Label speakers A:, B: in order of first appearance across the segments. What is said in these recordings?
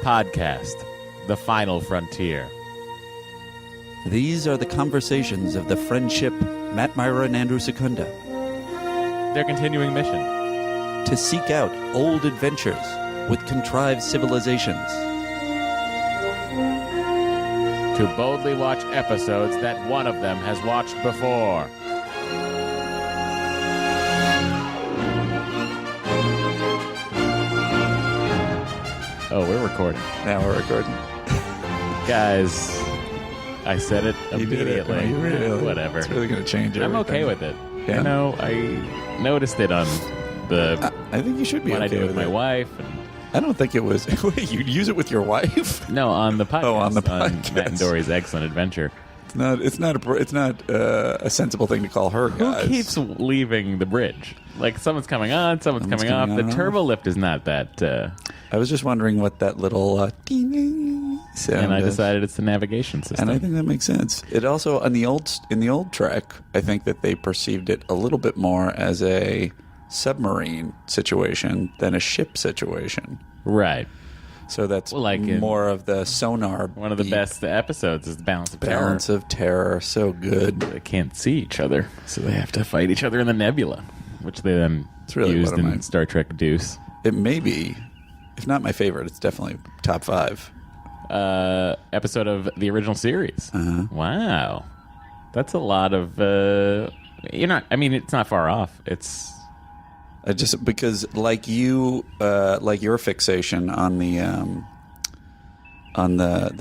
A: podcast, The Final Frontier.
B: These are the conversations of the friendship Matt Mira and Andrew Secunda.
A: Their continuing mission.
B: To seek out old adventures with contrived civilizations.
A: To boldly watch episodes that one of them has watched before. Oh, we're recording.
B: Now we're recording.
A: Guys, I said it
B: You did it.
A: immediately.
B: You really,
A: Whatever.
B: It's really going to change everything.
A: I'm okay with it.
B: Yeah.
A: You know, I noticed it on the
B: I think you should be
A: when
B: okay
A: I do
B: with
A: with my
B: it.
A: wife. And,
B: I don't think it was... Wait, you'd use it with your wife?
A: no, on the podcast.
B: Oh, on the
A: On
B: podcast.
A: Matt and Dory's Excellent Adventure.
B: It's not a sensible thing to call her, guys.
A: Who keeps leaving the bridge? Like, someone's coming on, someone's coming off.
B: coming
A: The
B: on.
A: turbo lift is not that...
B: I was just wondering what that little ding sound
A: and I
B: is.
A: decided it's the navigation system.
B: And I think that makes sense. It also in the old Trek, I think that they perceived it a little bit more as a submarine situation than a ship situation.
A: Right.
B: So that's
A: Well, like in
B: more of the sonar.
A: One of the
B: beep.
A: best episodes is Balance of Terror.
B: Balance of Terror, so good.
A: They can't see each other, so they have to fight each other in the nebula, which they then
B: really
A: used
B: one of
A: in
B: my-
A: Star Trek Deuce.
B: It may be, if not my favorite, it's definitely top 5.
A: Episode of the original series.
B: Uh-huh.
A: Wow. That's a lot of... you're not... I mean, it's not far off. It's...
B: I just because like you, like your fixation on the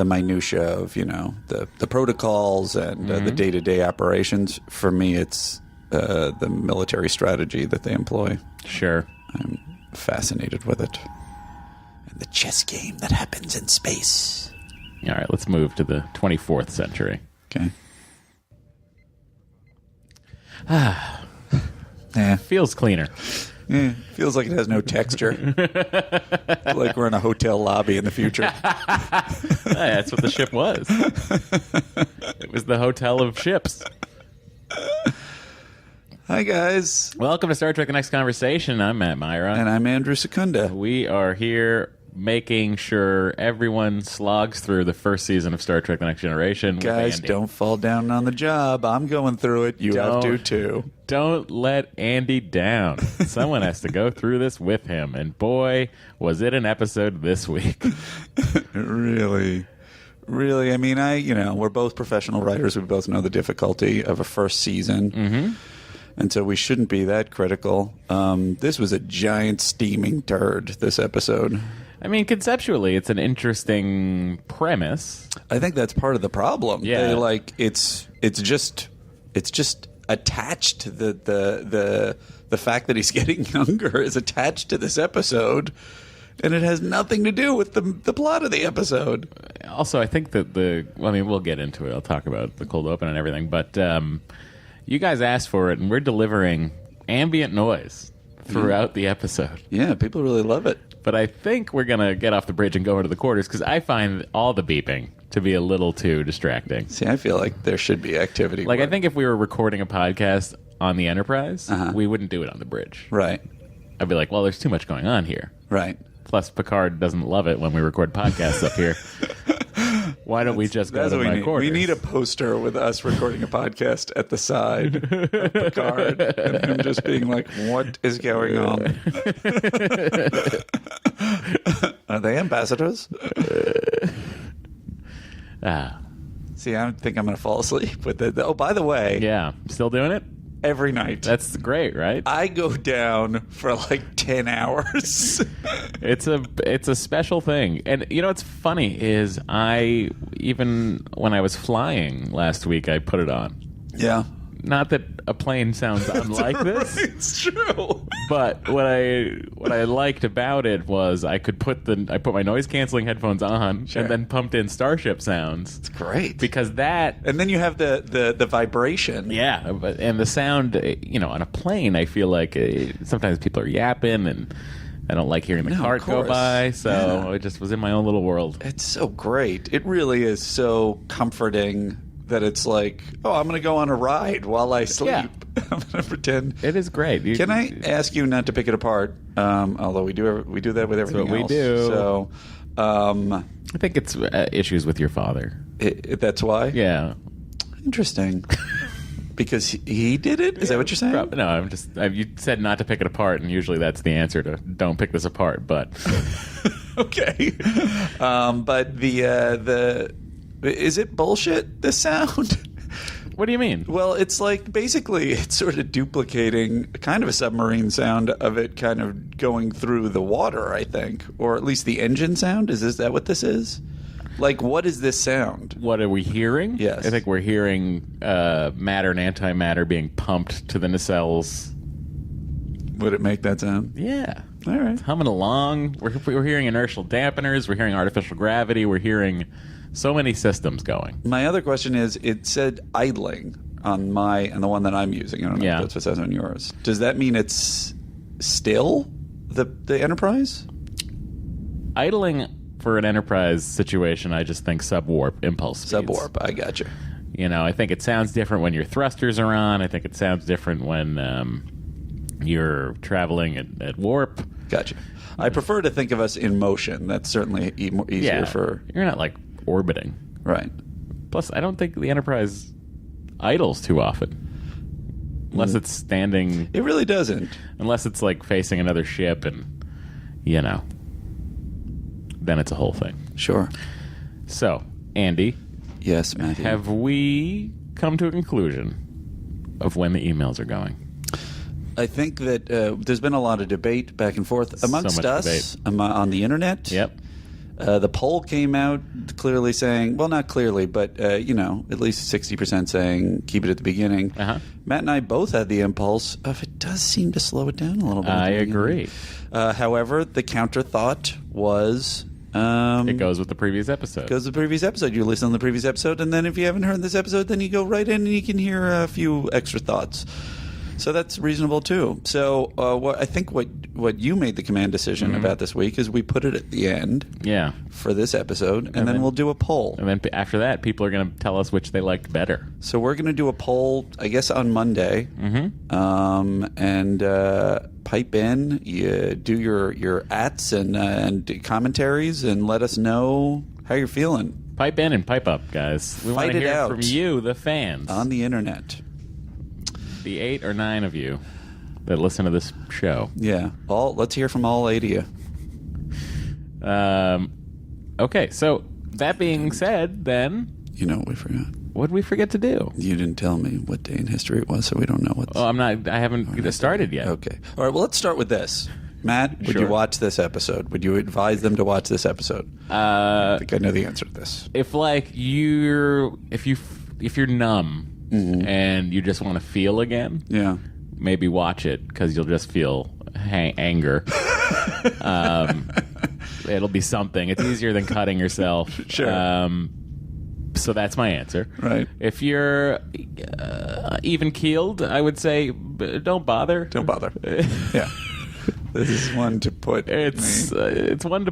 B: minutia of the protocols and the day-to-day operations. For me, it's the military strategy that they employ.
A: Sure.
B: I'm fascinated with it, and the chess game that happens in space.
A: All right, let's move to the 24th century.
B: Okay. Yeah.
A: Feels cleaner.
B: Yeah, feels like it has no texture. Like we're in a hotel lobby in the future.
A: That's what the ship was. It was the hotel of ships.
B: Hi, guys.
A: Welcome to Star Trek The Next Conversation. I'm Matt Mira.
B: And I'm Andrew Secunda.
A: We are here making sure everyone slogs through the first season of Star Trek The Next Generation. with
B: Guys,
A: Andy.
B: don't fall down on the job. I'm going through it. You have to, too.
A: Don't let Andy down. Someone has to go through this with him. And boy, was it an episode this week.
B: Really. I mean, we're both professional writers. We both know the difficulty of a first season. Mm-hmm. And so we shouldn't be that critical. This was a giant steaming turd, this episode.
A: I mean, conceptually, it's an interesting premise.
B: I think that's part of the problem.
A: Yeah.
B: It's just attached to the fact that he's getting younger is attached to this episode, and it has nothing to do with the plot of the episode.
A: Also, I think that we'll get into it. I'll talk about the cold open and everything, but you guys asked for it, and we're delivering ambient noise throughout the episode.
B: Yeah, people really love it.
A: But I think we're going to get off the bridge and go into the quarters, because I find all the beeping to be a little too distracting.
B: See, I feel like there should be activity.
A: Like, I think if we were recording a podcast on the Enterprise,
B: Uh-huh.
A: we wouldn't do it on the bridge.
B: Right.
A: I'd be like, well, there's too much going on here.
B: Right.
A: Plus, Picard doesn't love it when we record podcasts up here. Why don't we just go
B: That's
A: to
B: what
A: my
B: we need.
A: quarters?
B: We need a poster with us recording a podcast at the side of Picard and him just being like, what is going on? Are they ambassadors? See, I think I'm going to fall asleep with it. Oh, by the way,
A: Yeah. Still doing it?
B: every night
A: That's great, right?
B: I go down for like 10 hours.
A: It's a special thing. And you know what's funny is even when I was flying last week, I put it on.
B: Yeah.
A: Not that a plane sounds unlike this,
B: It's true.
A: but what I liked about it was I put my noise canceling headphones on
B: Sure.
A: and then pumped in Starship sounds.
B: It's great.
A: Because that
B: And then you have the vibration.
A: Yeah, and the sound, on a plane, I feel like sometimes people are yapping, and I don't like hearing the
B: No,
A: cart
B: of
A: go
B: course.
A: by, so
B: Yeah.
A: I just was in my own little world.
B: It's so great. It really is so comforting that it's like, oh, I'm going to go on a ride while I sleep.
A: Yeah.
B: I'm going to pretend.
A: It is great.
B: Can I ask you not to pick it apart? Although we do that with everything
A: what we
B: else.
A: do.
B: So,
A: I think it's issues with your father.
B: That's why?
A: Yeah.
B: Interesting. Because he did it? Is that what you're saying?
A: No, I'm just. You said not to pick it apart, and usually that's the answer to don't pick this apart. But
B: okay. But the is it bullshit? The sound.
A: What do you mean?
B: Well, it's like basically it's sort of duplicating kind of a submarine sound of it kind of going through the water, I think, or at least the engine sound. Is that what this is? Like, what is this sound?
A: What are we hearing?
B: Yes.
A: I think we're hearing matter and antimatter being pumped to the nacelles.
B: Would it make that sound?
A: Yeah.
B: All right.
A: It's humming along. We're hearing inertial dampeners. We're hearing artificial gravity. We're hearing so many systems going.
B: My other question is, it said idling on my and the one that I'm using. I don't know if that's what it says on yours. Does that mean it's still the Enterprise?
A: Idling for an Enterprise situation, I just think subwarp impulse speeds.
B: Subwarp, I got you.
A: I think it sounds different when your thrusters are on. I think it sounds different when you're traveling at warp.
B: Gotcha. I prefer to think of us in motion. That's certainly easier for...
A: You're not, like, orbiting.
B: Right.
A: Plus, I don't think the Enterprise idles too often. Unless it's standing...
B: It really doesn't.
A: Unless it's, like, facing another ship and, then it's a whole thing.
B: Sure.
A: So, Andy.
B: Yes, Matthew.
A: Have we come to a conclusion of when the emails are going?
B: I think that there's been a lot of debate back and forth amongst us on the internet.
A: Yep.
B: The poll came out clearly saying, well, not clearly, but, at least 60% saying keep it at the beginning.
A: Uh-huh.
B: Matt and I both had the impulse of it does seem to slow it down a little bit.
A: I agree.
B: However, the counter thought was...
A: it goes with the previous episode.
B: Goes with the previous episode. You listen to the previous episode, and then if you haven't heard this episode, then you go right in and you can hear a few extra thoughts. So that's reasonable too. So I think what you made the command decision about this week is we put it at the end.
A: Yeah.
B: For this episode, and then we'll do a poll.
A: And then after that, people are going to tell us which they liked better.
B: So we're going to do a poll, I guess, on Monday. And pipe in, you do your ats and commentaries, and let us know how you're feeling.
A: Pipe in and pipe up, guys. We want to hear from you, the fans.
B: On the internet.
A: The 8 or 9 of you that listen to this show.
B: Yeah. Let's hear from all 8 of you.
A: Okay, so that being said, then...
B: You know what we forgot?
A: What did we forget to do?
B: You didn't tell me what day in history it was, so we don't know what...
A: Oh, I haven't started yet.
B: Okay. All right, well, let's start with this. Matt, would you watch this episode? Would you advise them to watch this episode? I think I know the answer to this.
A: If you're numb and you just want to feel again, maybe watch it because you'll just feel anger. It'll be something. It's easier than cutting yourself.
B: Sure.
A: So that's my answer.
B: Right.
A: If you're even keeled, I would say don't bother.
B: Don't bother. Yeah. This is one to put.
A: It's one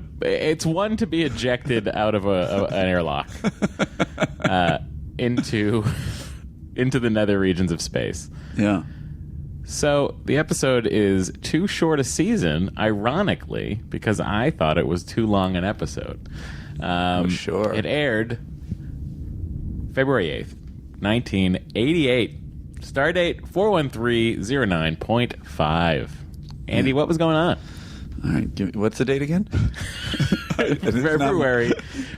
A: to be ejected out of an airlock into the nether regions of space.
B: Yeah.
A: So the episode is too short a season, ironically, because I thought it was too long an episode.
B: Sure.
A: It aired February 8th, 1988. Stardate 41309.5. Andy, what was going on?
B: All right, what's the date again?
A: February the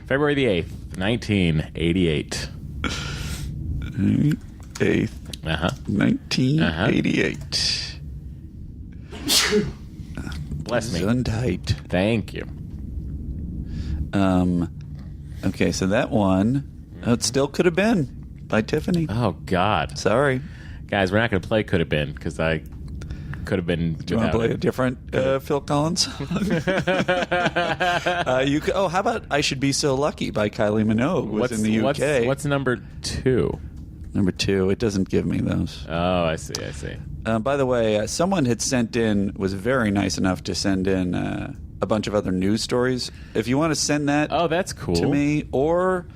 A: 8th, 1988.
B: 8th, 1988.
A: Bless me.
B: Gesundheit.
A: Thank you.
B: Okay, so that one, it still could have been by Tiffany.
A: Oh, God.
B: Sorry.
A: Guys, we're not going to play Could Have Been because I could have been.
B: Do you want to play a different Phil Collins song? How about I Should Be So Lucky by Kylie Minogue was in the UK.
A: What's number 2?
B: Number 2. It doesn't give me those.
A: Oh, I see.
B: By the way, someone had was very nice enough to send in a bunch of other news stories. If you want to send that
A: that's cool.
B: to me, or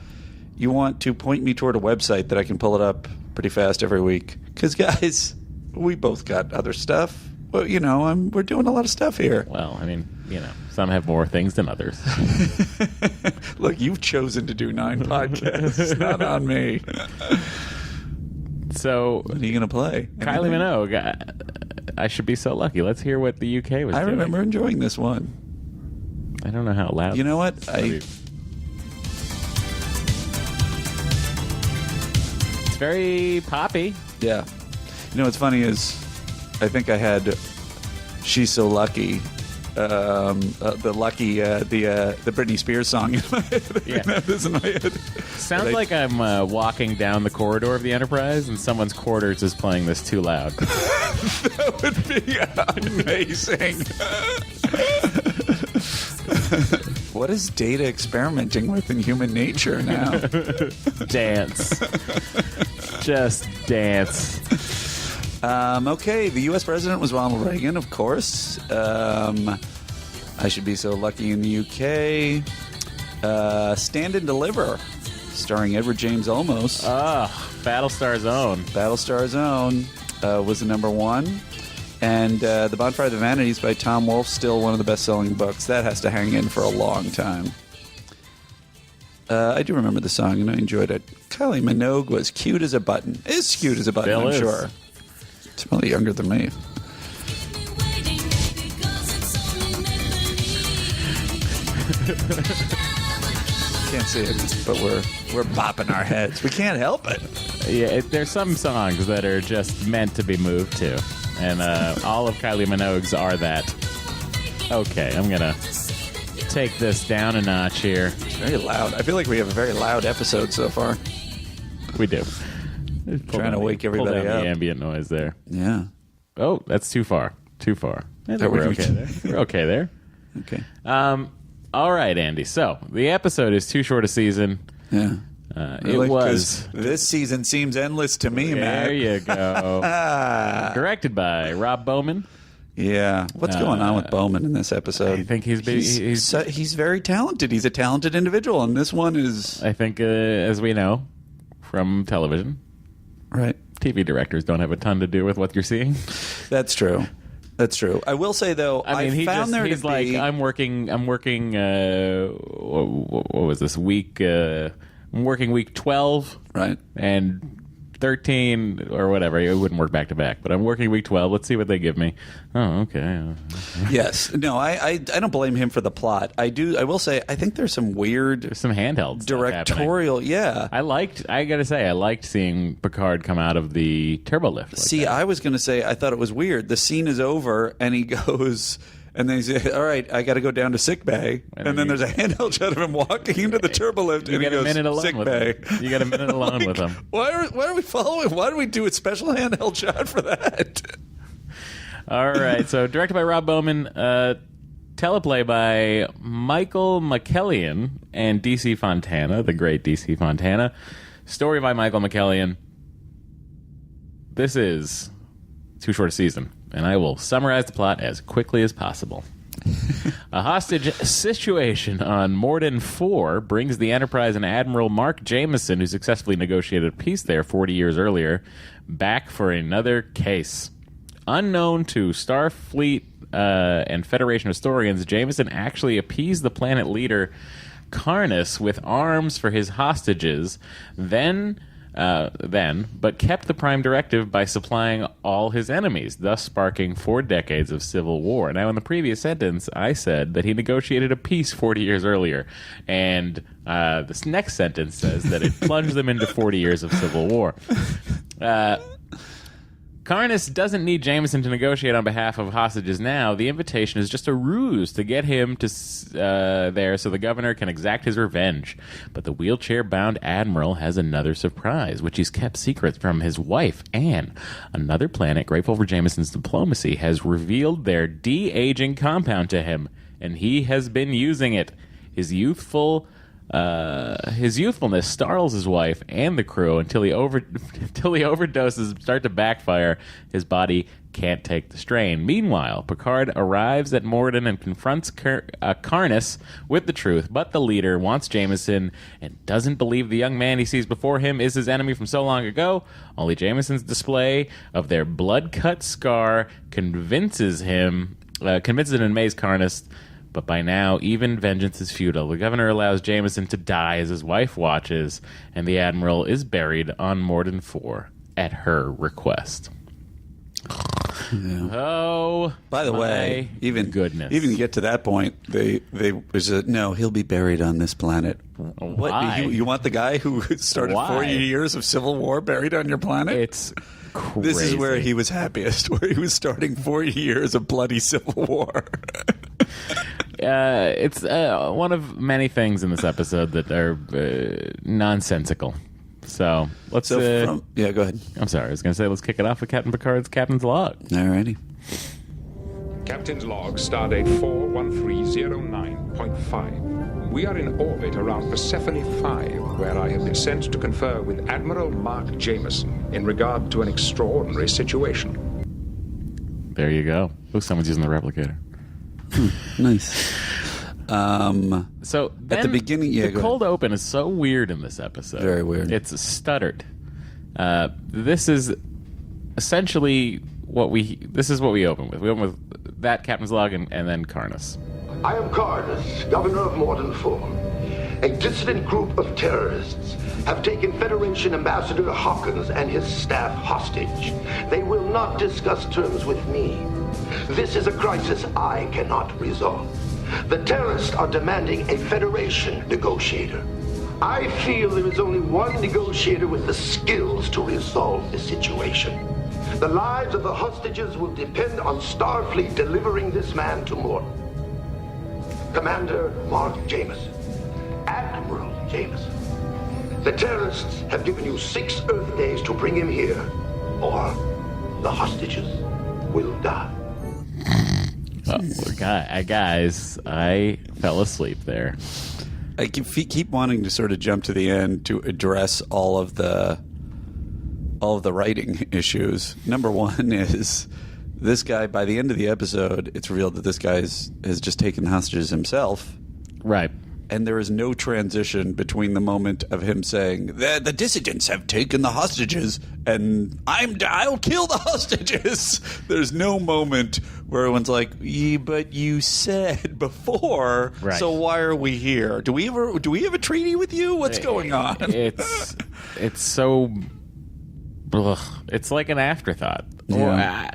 B: you want to point me toward a website that I can pull it up pretty fast every week. Because, guys, we both got other stuff. Well, we're doing a lot of stuff here.
A: Well, I mean, Some have more things than others.
B: Look, you've chosen to do 9 podcasts. It's not on me.
A: So,
B: what are you going to play?
A: Kylie Minogue, I Should Be So Lucky. Let's hear what the UK was doing.
B: I remember enjoying this one.
A: I don't know how loud.
B: You know what?
A: It's very poppy.
B: Yeah. You know what's funny is I think I had She's So Lucky, the Britney Spears song in my head.
A: Yeah.
B: I have this in my head.
A: Sounds like I'm walking down the corridor of the Enterprise and someone's quarters is playing this too loud.
B: That would be amazing. What is Data experimenting with in human nature now?
A: Dance. Just dance.
B: Okay, the U.S. president was Ronald Reagan, of course. I Should Be So Lucky in the U.K. Stand and Deliver, starring Edward James Olmos.
A: Battlestar Zone.
B: Battlestar Zone was the number one. And The Bonfire of the Vanities by Tom Wolfe, still one of the best-selling books. That has to hang in for a long time. I do remember the song, and I enjoyed it. Kylie Minogue was cute as a button. Is cute as a button,
A: Still
B: I'm
A: is.
B: sure. It's probably younger than me. Can't see it, but we're bopping our heads. We can't help it.
A: Yeah, there's some songs that are just meant to be moved to. And all of Kylie Minogue's are that. Okay, I'm going to take this down a notch here.
B: It's very loud. I feel like we have a very loud episode so far.
A: We do.
B: Trying to wake everybody
A: pull down
B: up.
A: the ambient noise there.
B: Yeah.
A: Oh, that's too far. Too far. I think
B: Are we-
A: we're okay there. We're okay there.
B: Okay.
A: All right, Andy. So, the episode is too short a season.
B: Yeah. Really?
A: It was.
B: 'Cause this season seems endless to me, Matt.
A: There you go. Directed by Rob Bowman.
B: Yeah. What's going on with Bowman in this episode?
A: I think he's
B: very talented. He's a talented individual, and this one is
A: I think, as we know from television,
B: right.
A: TV directors don't have a ton to do with what you're seeing.
B: That's true. That's true. I will say though,
A: I mean, he's like, I'm working. What was this week? I'm working week 12,
B: right,
A: and 13 or whatever. It wouldn't work back to back, but I'm working week 12. Let's see what they give me. Oh, okay.
B: Yes. No, I don't blame him for the plot. I will say, I think there's some weird,
A: some handheld
B: directorial. Yeah.
A: I gotta say, I liked seeing Picard come out of the turbo lift. Like
B: See,
A: that.
B: I was going to say, I thought it was weird. The scene is over, and he goes, and then he says, all right, I got to go down to sick bay. And then there's a handheld shot of him walking into the turbo lift, and he goes, sick bay.
A: You got a minute alone with him.
B: Why are we following? Why do we do a special handheld shot for that?
A: All right, so directed by Rob Bowman, teleplay by Michael McKellian and DC Fontana, the great DC Fontana. Story by Michael McKellian. This is too short a season, and I will summarize the plot as quickly as possible. A hostage situation on Morden 4 brings the Enterprise and Admiral Mark Jameson, who successfully negotiated a peace there 40 years earlier, back for another case. Unknown to Starfleet and Federation historians, Jameson actually appeased the planet leader Karnas with arms for his hostages, but kept the Prime Directive by supplying all his enemies, thus sparking 4 decades of civil war. Now, in the previous sentence, I said that he negotiated a peace 40 years earlier, and this next sentence says that it plunged them into 40 years of civil war. Karnas doesn't need Jameson to negotiate on behalf of hostages now. The invitation is just a ruse to get him to there so the governor can exact his revenge. But the wheelchair-bound admiral has another surprise, which he's kept secret from his wife, Anne. Another planet, grateful for Jameson's diplomacy, has revealed their de-aging compound to him, and he has been using it. His youthfulness startles his wife and the crew until he overdoses start to backfire. His body can't take the strain. Meanwhile, Picard arrives at Morden and confronts Karnas with the truth, but the leader wants Jameson and doesn't believe the young man he sees before him is his enemy from so long ago. Only Jameson's display of their blood-cut scar convinces and amazes Karnas. But by now, even vengeance is futile. The governor allows Jameson to die as his wife watches, and the admiral is buried on Morden 4 at her request. Yeah. Oh,
B: by the way, even
A: goodness,
B: even to get to that point, they said no, he'll be buried on this planet.
A: Why?
B: What you want the guy who started 40 years of civil war buried on your planet?
A: It's crazy.
B: This is where he was happiest, where he was starting 40 years of bloody civil war.
A: It's one of many things in this episode that are nonsensical. So let's.
B: Go ahead.
A: I'm sorry. I was going to say let's kick it off with Captain Picard's Captain's Log.
B: Alrighty.
C: Captain's Log, Stardate 41309.5. We are in orbit around Persephone 5, where I have been sent to confer with Admiral Mark Jameson in regard to an extraordinary situation.
A: There you go. Oh, someone's using the replicator.
B: Nice.
A: So
B: at the beginning,
A: the cold open is so weird in this episode.
B: Very weird.
A: It's stuttered. This is essentially what we open with. We open with that Captain's Log and then Karnas.
D: I am Karnas, Governor of Morden 4. A dissident group of terrorists have taken Federation Ambassador Hawkins and his staff hostage. They will not discuss terms with me. This is a crisis I cannot resolve. The terrorists are demanding a Federation negotiator. I feel there is only one negotiator with the skills to resolve the situation. The lives of the hostages will depend on Starfleet delivering this man to Morden. Commander Mark Jameson. Admiral Jameson. The terrorists have given you 6 Earth days to bring him here, or the hostages will die.
A: Guys, I fell asleep there.
B: I keep wanting to sort of jump to the end to address all of the writing issues. Number one is this guy, by the end of the episode, it's revealed that this guy has just taken hostages himself.
A: Right.
B: And there is no transition between the moment of him saying, the dissidents have taken the hostages, and I'll kill the hostages. There's no moment where everyone's like, but you said before, right. So why are we here? Do we have a treaty with you? What's going on?
A: It's so... Ugh. It's like an afterthought.
B: Yeah.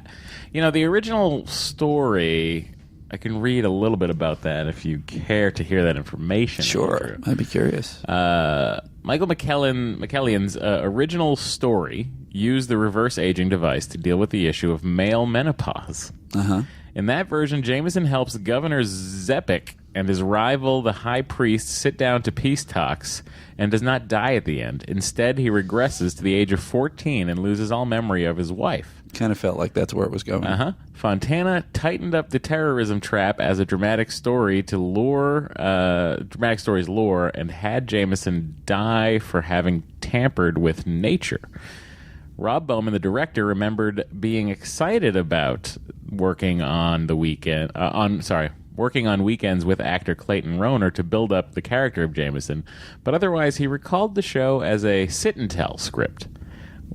A: Or, the original story... I can read a little bit about that if you care to hear that information.
B: Sure, I'd be curious.
A: Michael McKellian's original story used the reverse aging device to deal with the issue of male menopause.
B: Uh-huh.
A: In that version, Jameson helps Governor Zepik and his rival, the High Priest, sit down to peace talks and does not die at the end. Instead, he regresses to the age of 14 and loses all memory of his wife.
B: Kind of felt like that's where it was going.
A: Uh-huh. Fontana tightened up the terrorism trap as a dramatic story's lore, and had Jameson die for having tampered with nature. Rob Bowman, the director, remembered being excited about working on weekends with actor Clayton Rohner to build up the character of Jameson, but otherwise he recalled the show as a sit-and-tell script.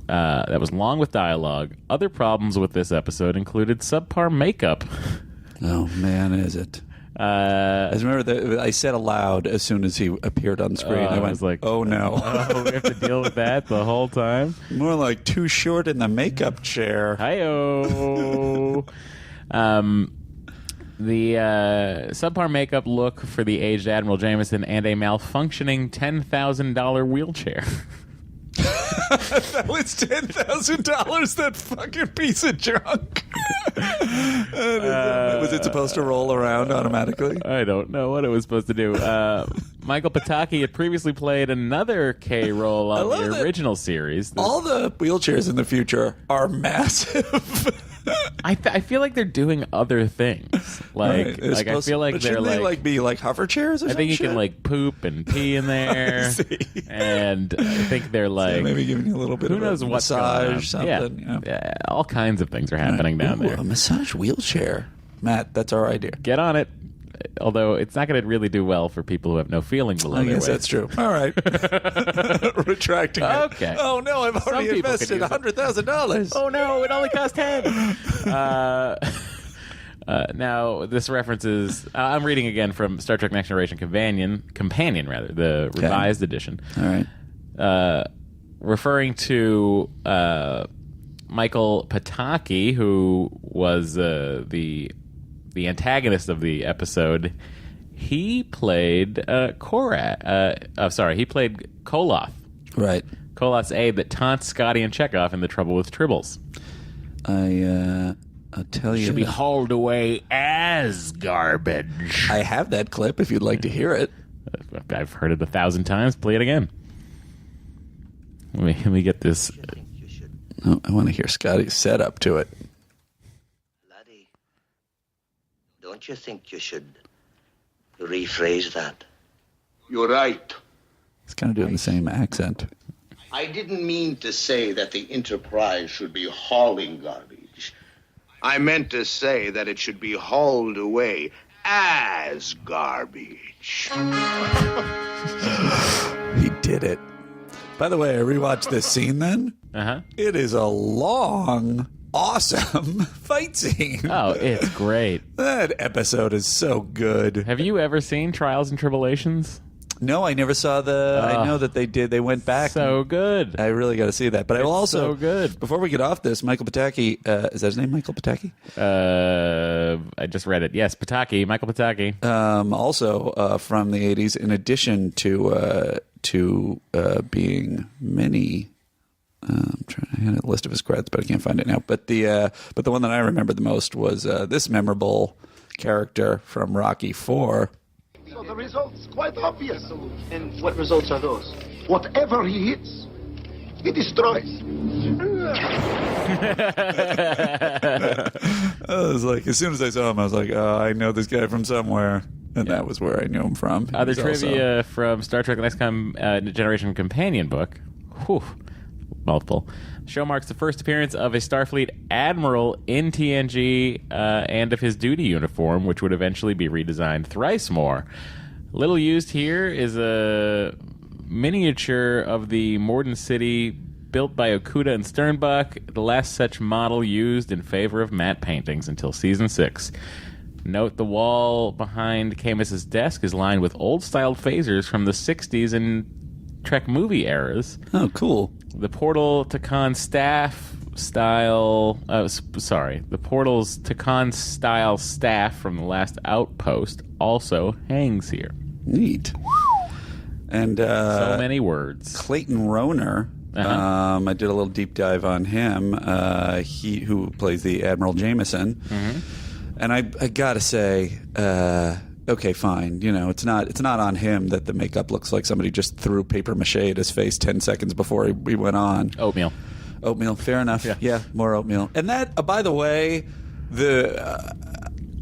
A: That was long with dialogue. Other problems with this episode included subpar makeup.
B: Oh, man, is it. I remember that I said aloud as soon as he appeared on screen. I was like, oh, no.
A: We have to deal with that the whole time?
B: More like too short in the makeup chair.
A: Hi-oh. The subpar makeup look for the aged Admiral Jameson and a malfunctioning $10,000 wheelchair.
B: That was $10,000, that fucking piece of junk. Was it supposed to roll around automatically?
A: I don't know what it was supposed to do. Michael Pataki had previously played another K role on the original series.
B: All the wheelchairs in the future are massive.
A: I feel like they're doing other things. Like I feel like they're
B: like be like hover chairs or something.
A: I think you can like poop and pee in there. And I think they're like
B: maybe giving you a little bit of a massage, something.
A: Yeah, all kinds of things are happening down there.
B: A massage wheelchair. Matt, that's our idea.
A: Get on it. Although it's not going to really do well for people who have no feeling below their waist.
B: That's true. All right. Retracting it.
A: Okay.
B: Oh, no, I've already invested $100,000.
A: Oh, no, it only cost 10. Now, this reference is... I'm reading again from Star Trek Next Generation Companion, the revised edition.
B: All right.
A: Referring to Michael Pataki, who was the antagonist of the episode. He played he played Koloth.
B: Right.
A: Koloth's aide that taunts Scotty and Chekhov in The Trouble with Tribbles.
B: I'll tell you.
A: Should be hauled away as garbage.
B: I have that clip if you'd like to hear it.
A: I've heard it 1,000 times. Play it again. Let me get this.
B: Oh, I want to hear Scotty's setup to it.
E: Laddie, don't you think you should rephrase that?
D: You're right.
B: He's kind of doing the same accent.
D: I didn't mean to say that the Enterprise should be hauling garbage. I meant to say that it should be hauled away as garbage.
B: He did it. By the way, I rewatched this scene then.
A: Uh-huh.
B: It is a long, awesome fight scene.
A: Oh, it's great.
B: That episode is so good.
A: Have you ever seen Trials and Tribulations?
B: No, I never saw the... I know that they did. They went back.
A: So good.
B: I really got to see that. But I will also...
A: so good.
B: Before we get off this, Michael Pataki... is that his name, Michael Pataki?
A: I just read it. Yes, Pataki. Michael Pataki.
B: Also from the 80s, in addition to being many... I had a list of his credits, but I can't find it now. But the one that I remember the most was this memorable character from Rocky IV.
D: So the result's quite obvious.
F: And what results are those?
D: Whatever he hits, he destroys.
B: I was like, as soon as I saw him, I was like, oh, I know this guy from somewhere. And that was where I knew him from.
A: Other trivia from Star Trek: The Next Generation Companion book. Whew. Mouthful. The show marks the first appearance of a Starfleet admiral in TNG and of his duty uniform, which would eventually be redesigned thrice more. Little used here is a miniature of the Morden City built by Okuda and Sternbach, the last such model used in favor of matte paintings until Season 6. Note the wall behind Camus's desk is lined with old-styled phasers from the 60s and Trek movie eras.
B: Oh, cool.
A: The portal to Khan staff style... the portal's Takan style staff from the last outpost also hangs here.
B: Neat. And
A: so many words.
B: Clayton Rohner. I did a little deep dive on him. He who plays the Admiral Jameson. Mm-hmm. And I gotta say, okay, fine. You know, it's not on him that the makeup looks like somebody just threw paper mache at his face 10 seconds before he went on.
A: Oatmeal,
B: fair enough. Yeah, more oatmeal. And that, by the way,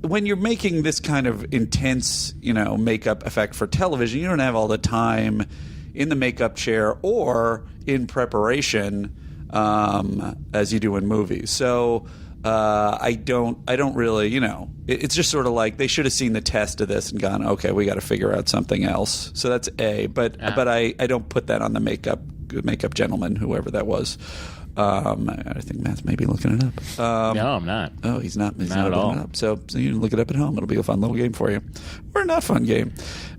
B: when you're making this kind of intense, makeup effect for television, you don't have all the time in the makeup chair or in preparation as you do in movies. So I don't really, it's just sort of like they should have seen the test of this and gone, okay, we got to figure out something else. So that's A. But I don't put that on the makeup gentleman, whoever that was. I think Matt's maybe looking it up.
A: No, I'm not.
B: Oh, he's not. He's not
A: at all.
B: It up. So you can look it up at home. It'll be a fun little game for you. Or a not fun game.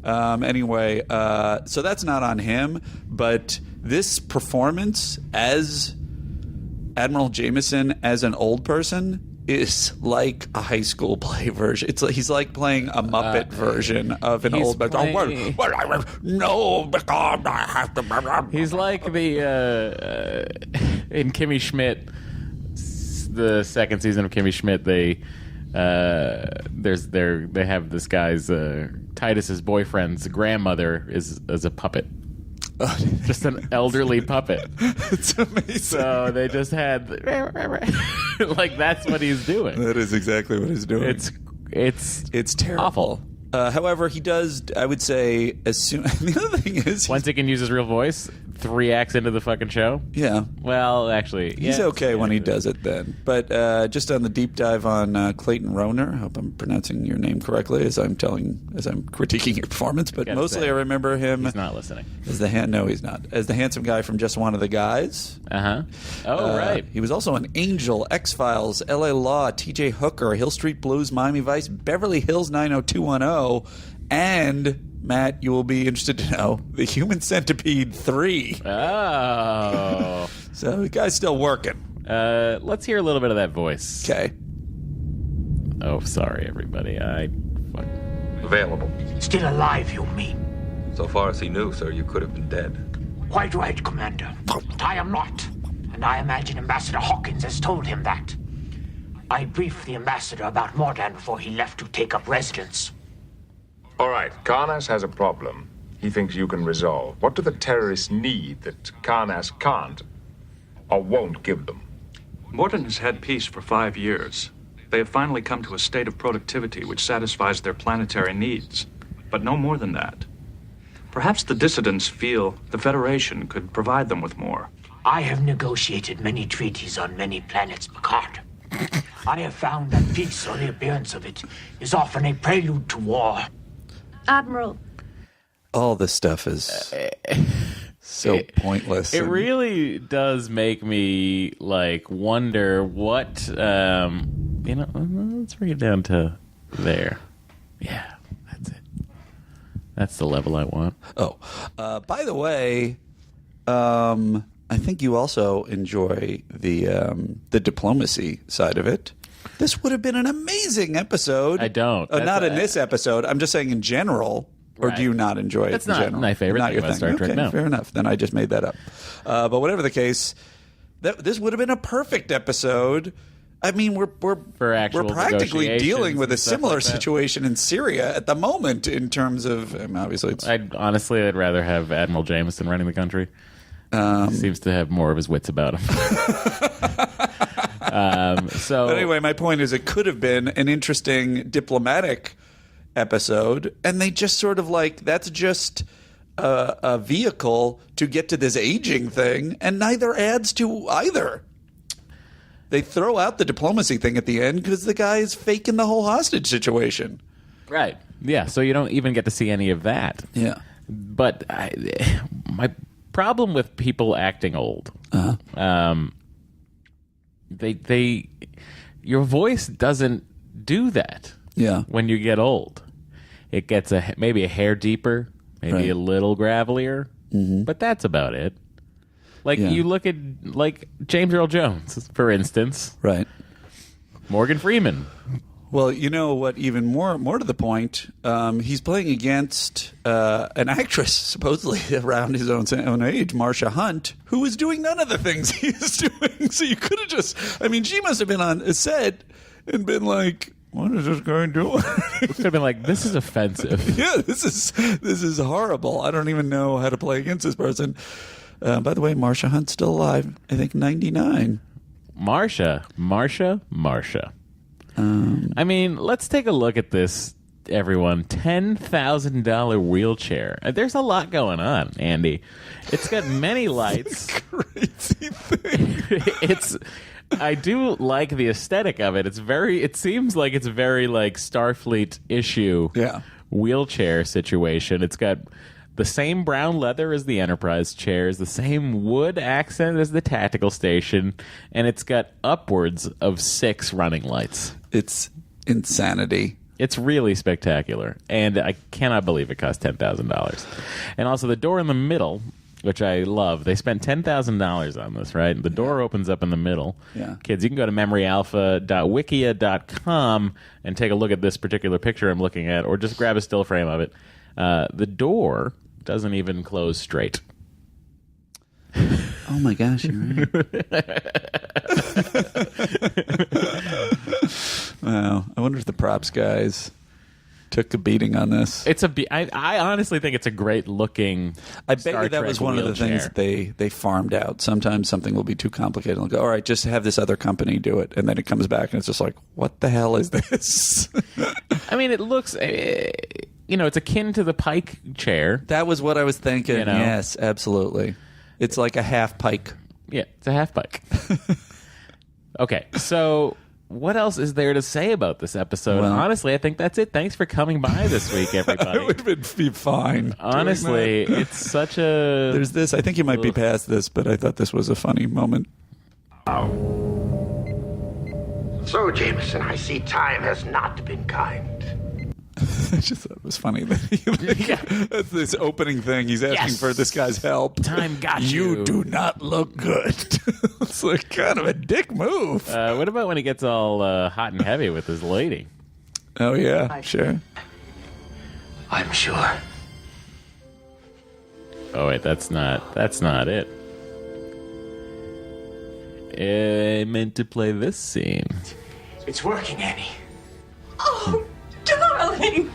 B: Anyway, so that's not on him. But this performance as Admiral Jameson as an old person is like a high school play version. It's like he's like playing a Muppet version of an old. No, because I have to.
A: He's like the in Kimmy Schmidt, the second season of Kimmy Schmidt. They have this guy's Titus's boyfriend's grandmother is a puppet. Just an elderly puppet.
B: It's amazing.
A: So they just had like that's what he's doing.
B: That is exactly what he's doing. It's terrible.
A: Awful.
B: However, he does. I would say as soon. The other thing is,
A: once he can use his real voice, 3 acts into the fucking show?
B: Yeah.
A: Well, actually,
B: He's okay when he does it then. But just on the deep dive on Clayton Rohner, I hope I'm pronouncing your name correctly as I'm critiquing your performance, but mostly I remember him.
A: He's not listening.
B: No, he's not. As the handsome guy from Just One of the Guys.
A: Oh, right.
B: He was also an Angel, X-Files, LA Law, TJ Hooker, Hill Street Blues, Miami Vice, Beverly Hills 90210, and... Matt, you will be interested to know the Human Centipede 3.
A: Oh.
B: So the guy's still working.
A: Let's hear a little bit of that voice.
B: Okay.
A: Oh, sorry, everybody.
C: Available.
G: Still alive, you mean?
H: So far as he knew, sir, you could have been dead.
G: Quite right, Commander. But I am not. And I imagine Ambassador Hawkins has told him that. I briefed the ambassador about Mordan before he left to take up residence.
C: All right, Karnas has a problem he thinks you can resolve. What do the terrorists need that Karnas can't or won't give them?
I: Morton has had peace for 5 years. They have finally come to a state of productivity which satisfies their planetary needs, but no more than that. Perhaps the dissidents feel the Federation could provide them with more.
G: I have negotiated many treaties on many planets, Picard. I have found that peace, or the appearance of it, is often a prelude to war.
J: Admiral.
B: All this stuff is so pointless.
A: It really does make me wonder what let's bring it down to there. Yeah, that's it. That's the level I want.
B: Oh, by the way, I think you also enjoy the diplomacy side of it. This would have been an amazing episode.
A: I don't.
B: Not in this episode. I'm just saying in general. Or do you not enjoy it
A: That's
B: in
A: not
B: general?
A: my favorite
B: not
A: thing
B: your
A: about
B: thing.
A: Star Trek,
B: Okay,
A: no.
B: fair enough. Then I just made that up. But whatever the case, this would have been a perfect episode. I mean, we're practically dealing with a similar situation in Syria at the moment in terms of obviously.
A: I'd rather have Admiral Jameson running the country. Seems to have more of his wits about him. But
B: anyway, my point is, it could have been an interesting diplomatic episode, and they just sort of that's just a vehicle to get to this aging thing, and neither adds to either. They throw out the diplomacy thing at the end because the guy is faking the whole hostage situation.
A: Right. Yeah, so you don't even get to see any of that.
B: Yeah.
A: But my problem with people acting old, your voice doesn't do that.
B: Yeah.
A: When you get old, it gets maybe a hair deeper, maybe a little gravelier, but that's about it. You look at James Earl Jones, for instance,
B: right?
A: Morgan Freeman.
B: Well, you know what? Even more to the point, he's playing against an actress supposedly around his own age, Marcia Hunt, who is doing none of the things he is doing. So you could have she must have been on a set and been like, what is this guy doing?
A: It could have been like, this is offensive.
B: Yeah, this is horrible. I don't even know how to play against this person. By the way, Marcia Hunt's still alive. I think 99.
A: Marcia. Let's take a look at this, everyone. $10,000 wheelchair. There's a lot going on, Andy. It's got many lights.
B: Crazy thing.
A: I do like the aesthetic of it. It seems like it's very Starfleet issue wheelchair situation. It's got the same brown leather as the Enterprise chairs, the same wood accent as the tactical station, and it's got upwards of 6 running lights.
B: It's insanity.
A: It's really spectacular, and I cannot believe it cost $10,000. And also the door in the middle, which I love. They spent $10,000 on this, right? The door opens up in the middle.
B: Yeah.
A: Kids, you can go to memoryalpha.wikia.com and take a look at this particular picture I'm looking at, or just grab a still frame of it. The door doesn't even close straight.
B: Oh my gosh, you're right. Wow. I wonder if the props guys took a beating on this.
A: I honestly think it's a great looking
B: I bet
A: Star
B: you that
A: Trek
B: was one of the
A: wheelchair.
B: things that they farmed out. Sometimes something will be too complicated and they'll go, all right, just have this other company do it. And then it comes back and it's just like, what the hell is this?
A: It looks, it's akin to the Pike chair.
B: That was what I was thinking.
A: You know?
B: Yes, absolutely. It's like a half pike.
A: Yeah, it's a half pike. Okay, so what else is there to say about this episode?
B: Well,
A: honestly, I think that's it. Thanks for coming by this week, everybody.
B: I would be fine.
A: Honestly, it's such a...
B: There's this. I think you might be past this, but I thought this was a funny moment.
D: So, Jameson, I see time has not been kind.
B: I just thought it was funny that that's this opening thing. He's asking for this guy's help.
A: Time got you.
B: You do not look good. It's like kind of a dick move.
A: What about when he gets all hot and heavy with his lady?
B: Oh, yeah, sure.
G: I'm sure.
A: Oh, wait, that's not it. I meant to play this scene.
G: It's working, Annie.
J: Oh, darling!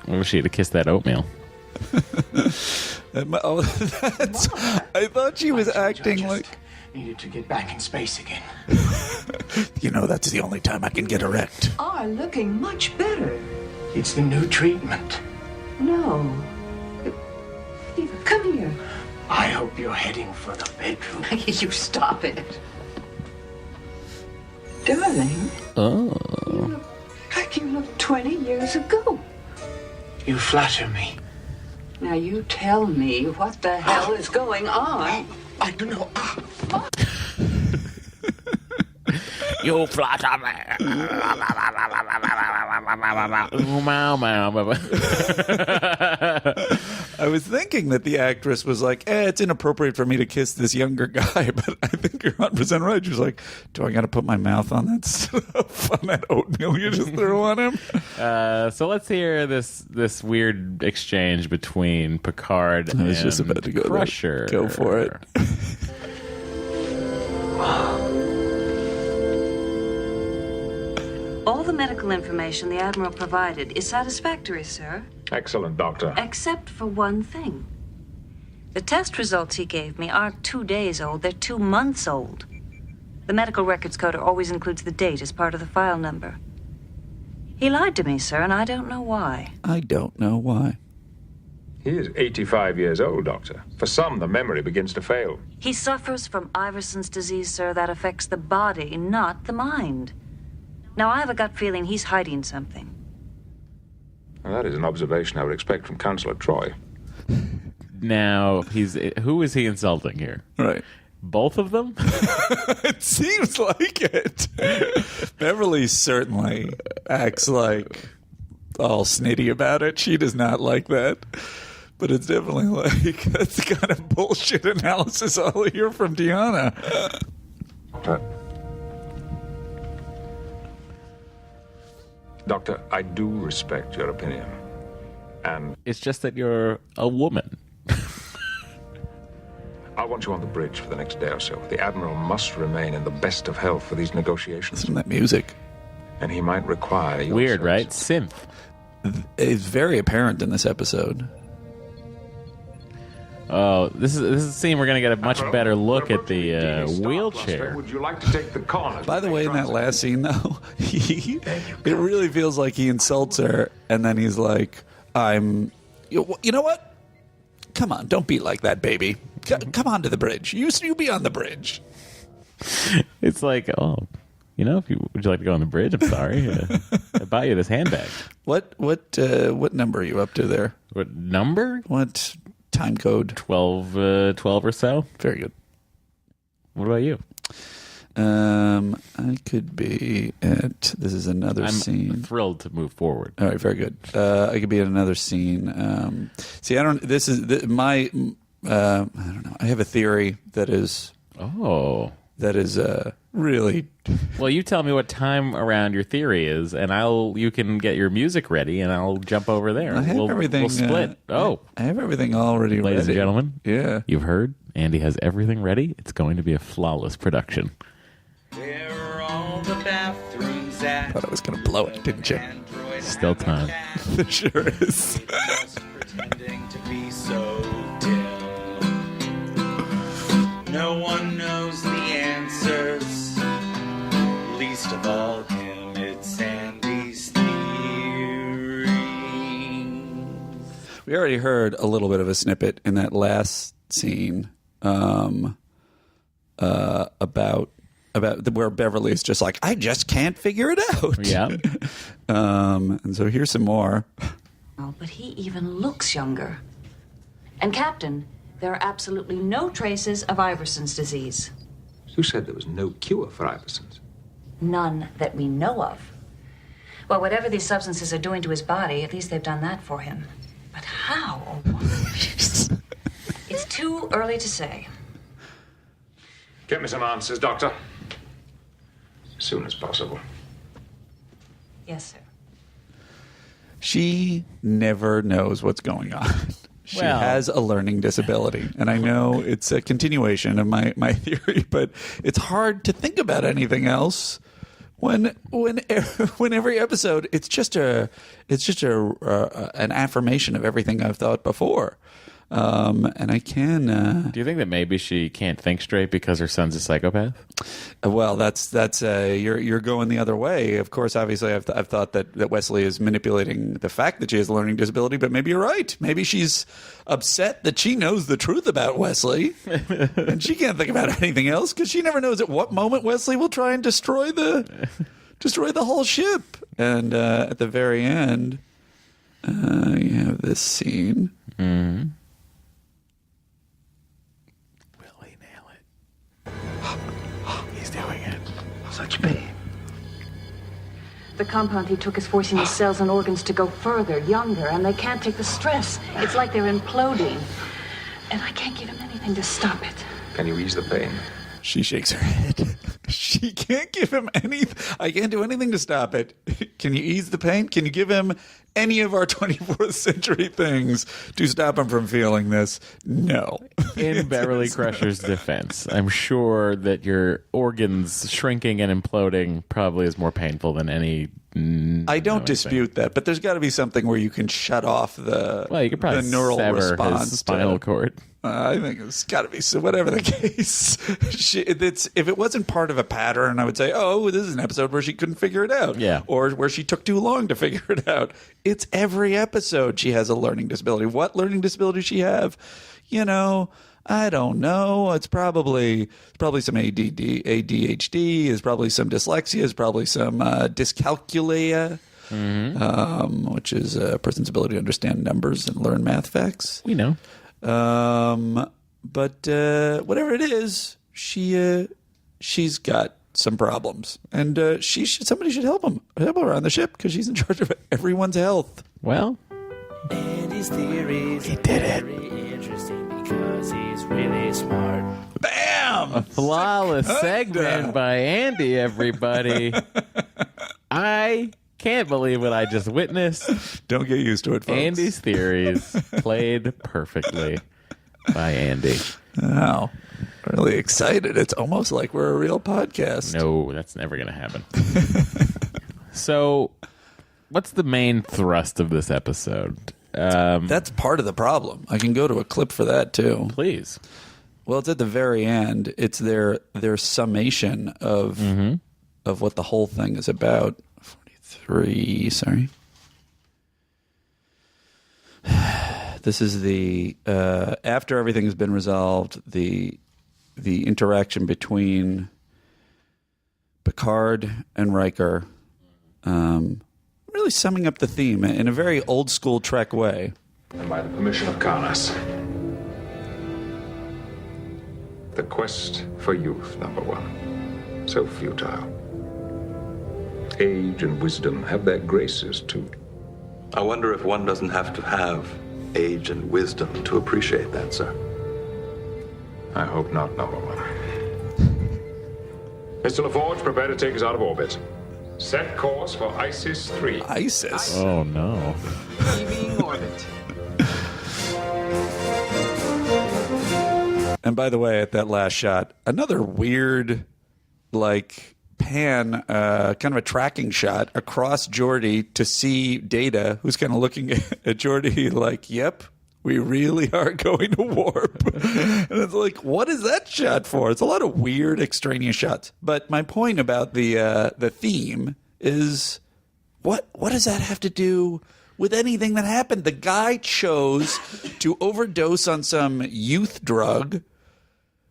A: I wish she had kissed that oatmeal.
B: I thought she was acting like...
G: Needed to get back in space again.
B: You know, that's the only time I can get erect.
J: Are looking much better.
G: It's the new treatment.
J: No. Eva, come here.
G: I hope you're heading for the bedroom.
J: You stop it. Darling.
A: Oh.
J: You look like you looked 20 years ago.
G: You flatter me.
J: Now you tell me what the hell is going on.
G: I don't know.
A: You flatter me.
B: I was thinking that the actress was like, it's inappropriate for me to kiss this younger guy, but I think you're 100% right. She was like, do I got to put my mouth on that stuff, on that oatmeal you just threw on him?
A: So let's hear this weird exchange between Picard and
B: I was just about to go
A: Crusher.
B: Go for it.
K: All the medical information the Admiral provided is satisfactory, sir.
C: Excellent, Doctor.
K: Except for one thing. The test results he gave me aren't 2 days old, they're 2 months old. The medical records coder always includes the date as part of the file number. He lied to me, sir, and I don't know why.
B: I don't know why.
C: He is 85 years old, Doctor. For some, the memory begins to fail.
K: He suffers from Iverson's disease, sir, that affects the body, not the mind. Now, I have a gut feeling he's hiding something.
C: Well, that is an observation I would expect from Counselor Troy.
A: Now, who is he insulting here?
B: Right.
A: Both of them?
B: It seems like it. Beverly certainly acts like all snitty about it. She does not like that. But it's definitely like, that's the kind of bullshit analysis I'll hear from Deanna.
C: Doctor, I do respect your opinion. And
A: it's just that you're a woman.
C: I want you on the bridge for the next day or so. The Admiral must remain in the best of health for these negotiations.
B: Listen to that music.
C: And he might require your
A: Weird,
C: service.
A: right? Synth.
B: It's very apparent in this episode.
A: Oh, this is a scene we're going to get a much better look at the wheelchair.
C: Would you like to take the corner?
B: By the way, in that last scene, though, it really feels like he insults her, and then he's like, you know what? Come on, don't be like that, baby. Come on to the bridge. You be on the bridge.
A: It's like, would you like to go on the bridge? I'm sorry. I bought you this handbag.
B: What number are you up to there?
A: What number?
B: What time code?
A: 12 or so.
B: Very good.
A: What about you?
B: I could be at. This is another scene.
A: I'm thrilled to move forward.
B: All right, very good. I could be at another scene. See, I don't. This is my. I don't know. I have a theory that is.
A: Oh.
B: That is really.
A: Well, you tell me what time around your theory is, and you can get your music ready, and I'll jump over there.
B: I have everything.
A: We'll split.
B: I have everything already ready.
A: Ladies and gentlemen.
B: Yeah.
A: You've heard. Andy has everything ready. It's going to be a flawless production.
L: Where are all the bathrooms at?
B: Thought I was going to blow it, didn't you?
A: Still time.
B: There sure is.
L: Just pretending to be so dim. No one knows the answers, least of all him. It's Andy's theory.
B: We We already heard a little bit of a snippet in that last scene about where Beverly is just like, I just can't figure it out.
A: Yeah.
B: And so here's some more.
K: Oh, but he even looks younger. And Captain, there are absolutely no traces of Iverson's disease.
C: Who said there was no cure for Iverson's?
K: None that we know of. Well, whatever these substances are doing to his body, at least they've done that for him. But how or why? It's too early to say.
C: Get me some answers, Doctor. As soon as possible.
K: Yes, sir.
B: She never knows what's going on. She
A: Well,
B: has a learning disability. And I know it's a continuation of my theory, but it's hard to think about anything else when every episode it's just an affirmation of everything I've thought before. And I can.
A: Do you think that maybe she can't think straight because her son's a psychopath?
B: Well, that's you're going the other way. Of course, obviously, I've thought that Wesley is manipulating the fact that she has a learning disability, but maybe you're right. Maybe she's upset that she knows the truth about Wesley, and she can't think about anything else because she never knows at what moment Wesley will try and destroy the whole ship. And at the very end, you have this scene.
A: Mm-hmm. Doing it.
D: Such pain.
K: The compound he took is forcing his cells and organs to go further, younger, and they can't take the stress. It's like they're imploding. And I can't give him anything to stop it.
C: Can you ease the pain?
B: She shakes her head. She can't give him any. I can't do anything to stop it. Can you ease the pain? Can you give him any of our 24th century things to stop him from feeling this? No.
A: In Beverly Crusher's defense, I'm sure that your organs shrinking and imploding probably is more painful than any.
B: I don't dispute that, but there's got to be something where you can shut off the
A: you could probably
B: the neural
A: sever
B: response
A: his spinal cord.
B: I think it's got to be. So whatever the case, if it wasn't part of a pattern, I would say, oh, this is an episode where she couldn't figure it out.
A: Yeah.
B: Or where she took too long to figure it out. It's every episode she has a learning disability. What learning disability does she have? I don't know. It's probably some ADHD. It's probably some dyslexia. It's probably some dyscalculia. Mm-hmm. Which is a person's ability to understand numbers and learn math facts.
A: We know.
B: But whatever it is, she's got some problems, and somebody should help her on the ship because she's in charge of everyone's health.
A: Well,
L: Andy's theories
B: he did it.
L: Very interesting because he's really smart.
B: Bam!
A: A flawless segment by Andy, everybody. I can't believe what I just witnessed.
B: Don't get used to it, folks.
A: Andy's theories played perfectly by Andy.
B: Wow. Really excited. It's almost like we're a real podcast.
A: No, that's never going to happen. So, what's the main thrust of this episode?
B: That's part of the problem. I can go to a clip for that, too.
A: Please.
B: Well, it's at the very end. It's their summation of what the whole thing is about. 43, sorry. This is the after everything has been resolved, the interaction between Picard and Riker, really summing up the theme in a very old school Trek way.
C: And by the permission of Karnas. The quest for youth, number one. So futile. Age and wisdom have their graces, too.
H: I wonder if one doesn't have to have age and wisdom to appreciate that, sir.
C: I hope not, number one. Mr. LaForge, prepare to take us out of orbit. Set course for ISIS 3.
B: ISIS?
A: Oh, no.
L: Leaving orbit.
B: And by the way, at that last shot, another weird, pan, kind of a tracking shot across Geordi to see Data, who's kind of looking at Geordi like, yep, we really are going to warp. And it's like, what is that shot for? It's a lot of weird, extraneous shots. But my point about the theme is, what does that have to do with anything that happened. The guy chose to overdose on some youth drug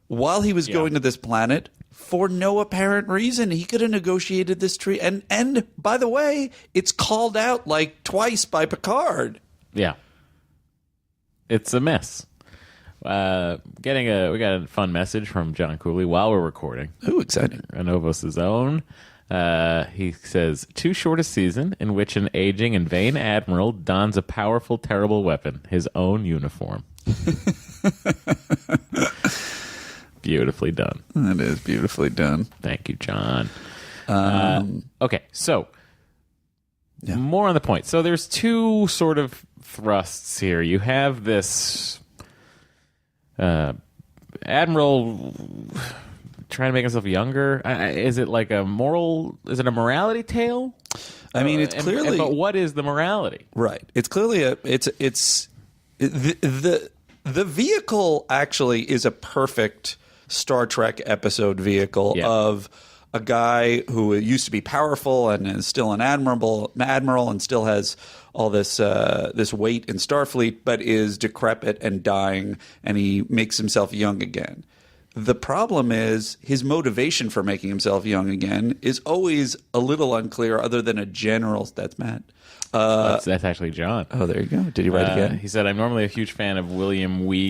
B: while he was going to this planet for no apparent reason. He could have negotiated this treat. And by the way, it's called out like twice by Picard.
A: Yeah. It's a mess. We got a fun message from John Cooley while we're recording.
B: Ooh, exciting.
A: Anovos' own. He says, too short a season in which an aging and vain admiral dons a powerful, terrible weapon, his own uniform. Beautifully done.
B: That is beautifully done.
A: Thank you, John. Okay, so more on the point. So there's two sort of thrusts here. You have this admiral trying to make himself younger. Is it like a moral? Is it a morality tale?
B: I mean, it's clearly.
A: But what is the morality?
B: Right. It's clearly the vehicle actually is a perfect Star Trek episode vehicle of a guy who used to be powerful and is still an admiral and still has all this weight in Starfleet, but is decrepit and dying, and he makes himself young again. The problem is his motivation for making himself young again is always a little unclear, other than a general. That's Matt.
A: That's actually John.
B: Oh, there you go. Did he write again?
A: He said, I'm normally a huge fan of William Ware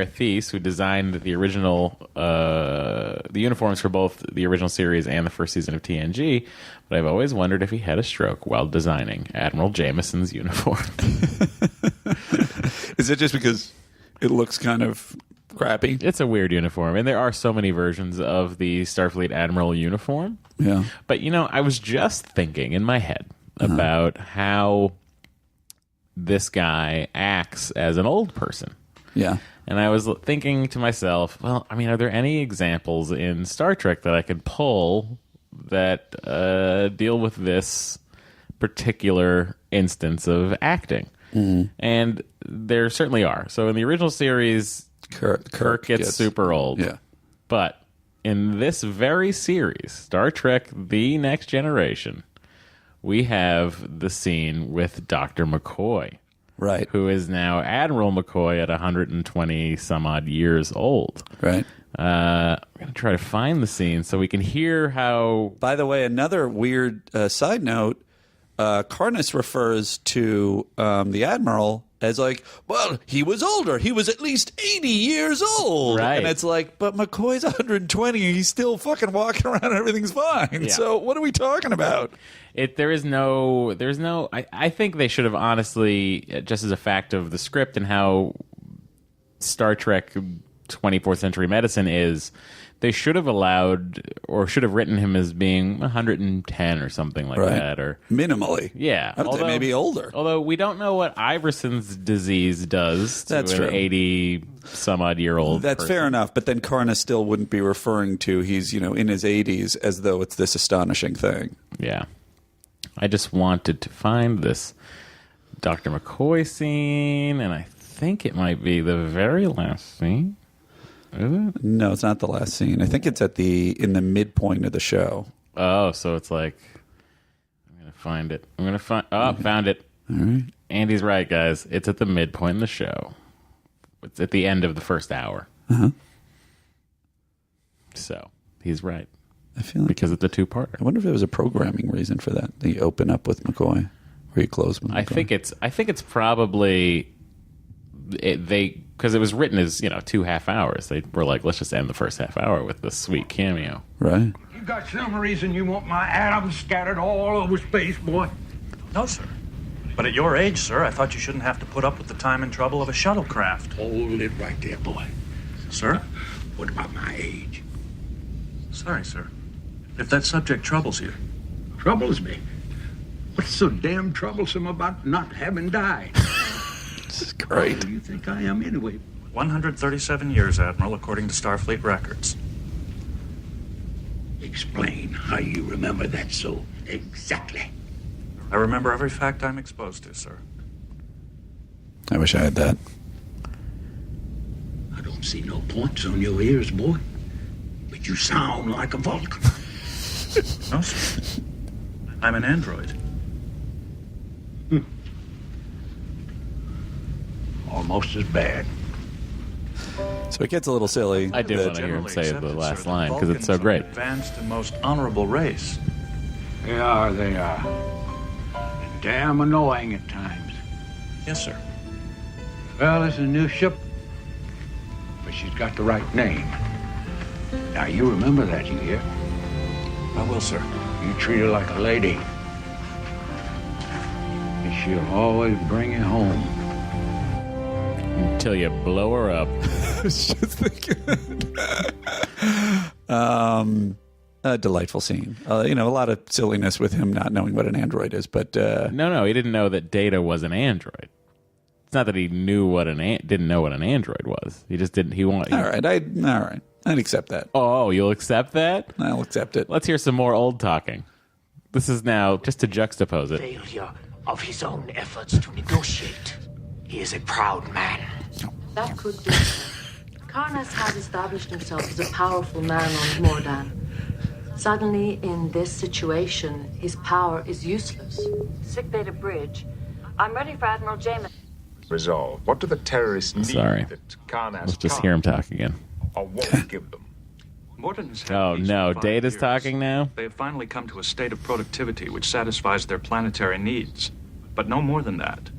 A: Thies, who designed the original the uniforms for both the original series and the first season of TNG, but I've always wondered if he had a stroke while designing Admiral Jameson's uniform.
B: Is it just because it looks kind of crappy?
A: It's a weird uniform, and there are so many versions of the Starfleet Admiral uniform.
B: Yeah.
A: But, I was just thinking in my head about how this guy acts as an old person.
B: Yeah.
A: And I was thinking to myself, well, are there any examples in Star Trek that I could pull that deal with this particular instance of acting?
B: Mm-hmm.
A: And there certainly are. So in the original series, Kirk gets super old.
B: Yeah.
A: But in this very series, Star Trek The Next Generation, we have the scene with Dr. McCoy.
B: Right.
A: Who is now Admiral McCoy at 120 some odd years old.
B: Right.
A: I'm going to try to find the scene so we can hear how...
B: By the way, another weird side note, Karnas refers to the Admiral as like, well, he was older. He was at least 80 years old.
A: Right.
B: And it's like, but McCoy's 120. He's still fucking walking around and everything's fine.
A: Yeah.
B: So what are we talking about?
A: There's no, I think they should have honestly, just as a fact of the script and how Star Trek 24th Century Medicine is, they should have allowed or should have written him as being 110 or something like that. Or
B: minimally.
A: Yeah.
B: I would say maybe older.
A: Although we don't know what Iverson's disease does to
B: That's
A: an
B: true.
A: 80-some-odd-year-old
B: That's
A: person.
B: fair enough, but then Karnas still wouldn't be referring to he's, in his 80s as though it's this astonishing thing.
A: Yeah. I just wanted to find this Dr. McCoy scene, and I think it might be the very last scene. Is it?
B: No, it's not the last scene. I think it's in the midpoint of the show.
A: Oh, so it's like, I'm going to find it. Found it.
B: All right.
A: Andy's right, guys. It's at the midpoint of the show. It's at the end of the first hour.
B: Uh-huh.
A: So, he's right.
B: I feel like
A: because it's a two-parter.
B: I wonder if there was a programming reason for that. You open up with McCoy, or you close with McCoy.
A: I think it's probably because it was written as 2 half hours. They were like, let's just end the first half hour with this sweet cameo.
B: Right.
M: You got some reason you want my atoms scattered all over space, boy?
I: No, sir. But at your age, sir, I thought you shouldn't have to put up with the time and trouble of a shuttlecraft.
M: Hold it right there, boy.
I: Sir?
M: What about my age?
I: Sorry, sir. If that subject troubles you.
M: Troubles me? What's so damn troublesome about not having died?
B: This is great.
M: What do you think I am anyway?
I: 137 years, Admiral, according to Starfleet records.
M: Explain how you remember that so exactly.
I: I remember every fact I'm exposed to, sir.
B: I wish I had that.
M: I don't see no points on your ears, boy. But you sound like a Vulcan.
I: No, sir. I'm an android.
M: almost as bad.
B: So it gets a little silly.
A: I did want to hear him say the last line because it's so great.
I: Advanced and most honorable race.
M: They are. Damn annoying at times.
I: Yes, sir.
M: Well, it's a new ship, but she's got the right name. Now, you remember that, you hear?
I: I will, sir.
M: You treat her like a lady, and she'll always bring you home.
A: Until you blow her up.
B: Just thinking. A delightful scene. A lot of silliness with him not knowing what an android is, but
A: No, he didn't know that Data was an android. It's not that he knew didn't know what an android was. He just didn't. All
B: right, I'd accept that.
A: Oh, you'll accept that?
B: I'll accept it.
A: Let's hear some more old talking. This is now just to juxtapose it.
G: Failure of his own efforts to negotiate. He is a proud man.
N: That could be so. Karnas has established himself as a powerful man on Mordan. Suddenly, in this situation, his power is useless.
K: Sick Beta Bridge. I'm ready for Admiral Jameson.
C: Resolve. What do the terrorists need
A: Sorry.
C: that Karnas
A: Let's just hear him talk again.
C: or won't give them?
I: Morden has had
A: Oh,
I: peace
A: no.
I: for 5
A: Data's
I: years.
A: talking now?
I: They have finally come to a state of productivity which satisfies their planetary needs, but no more than that.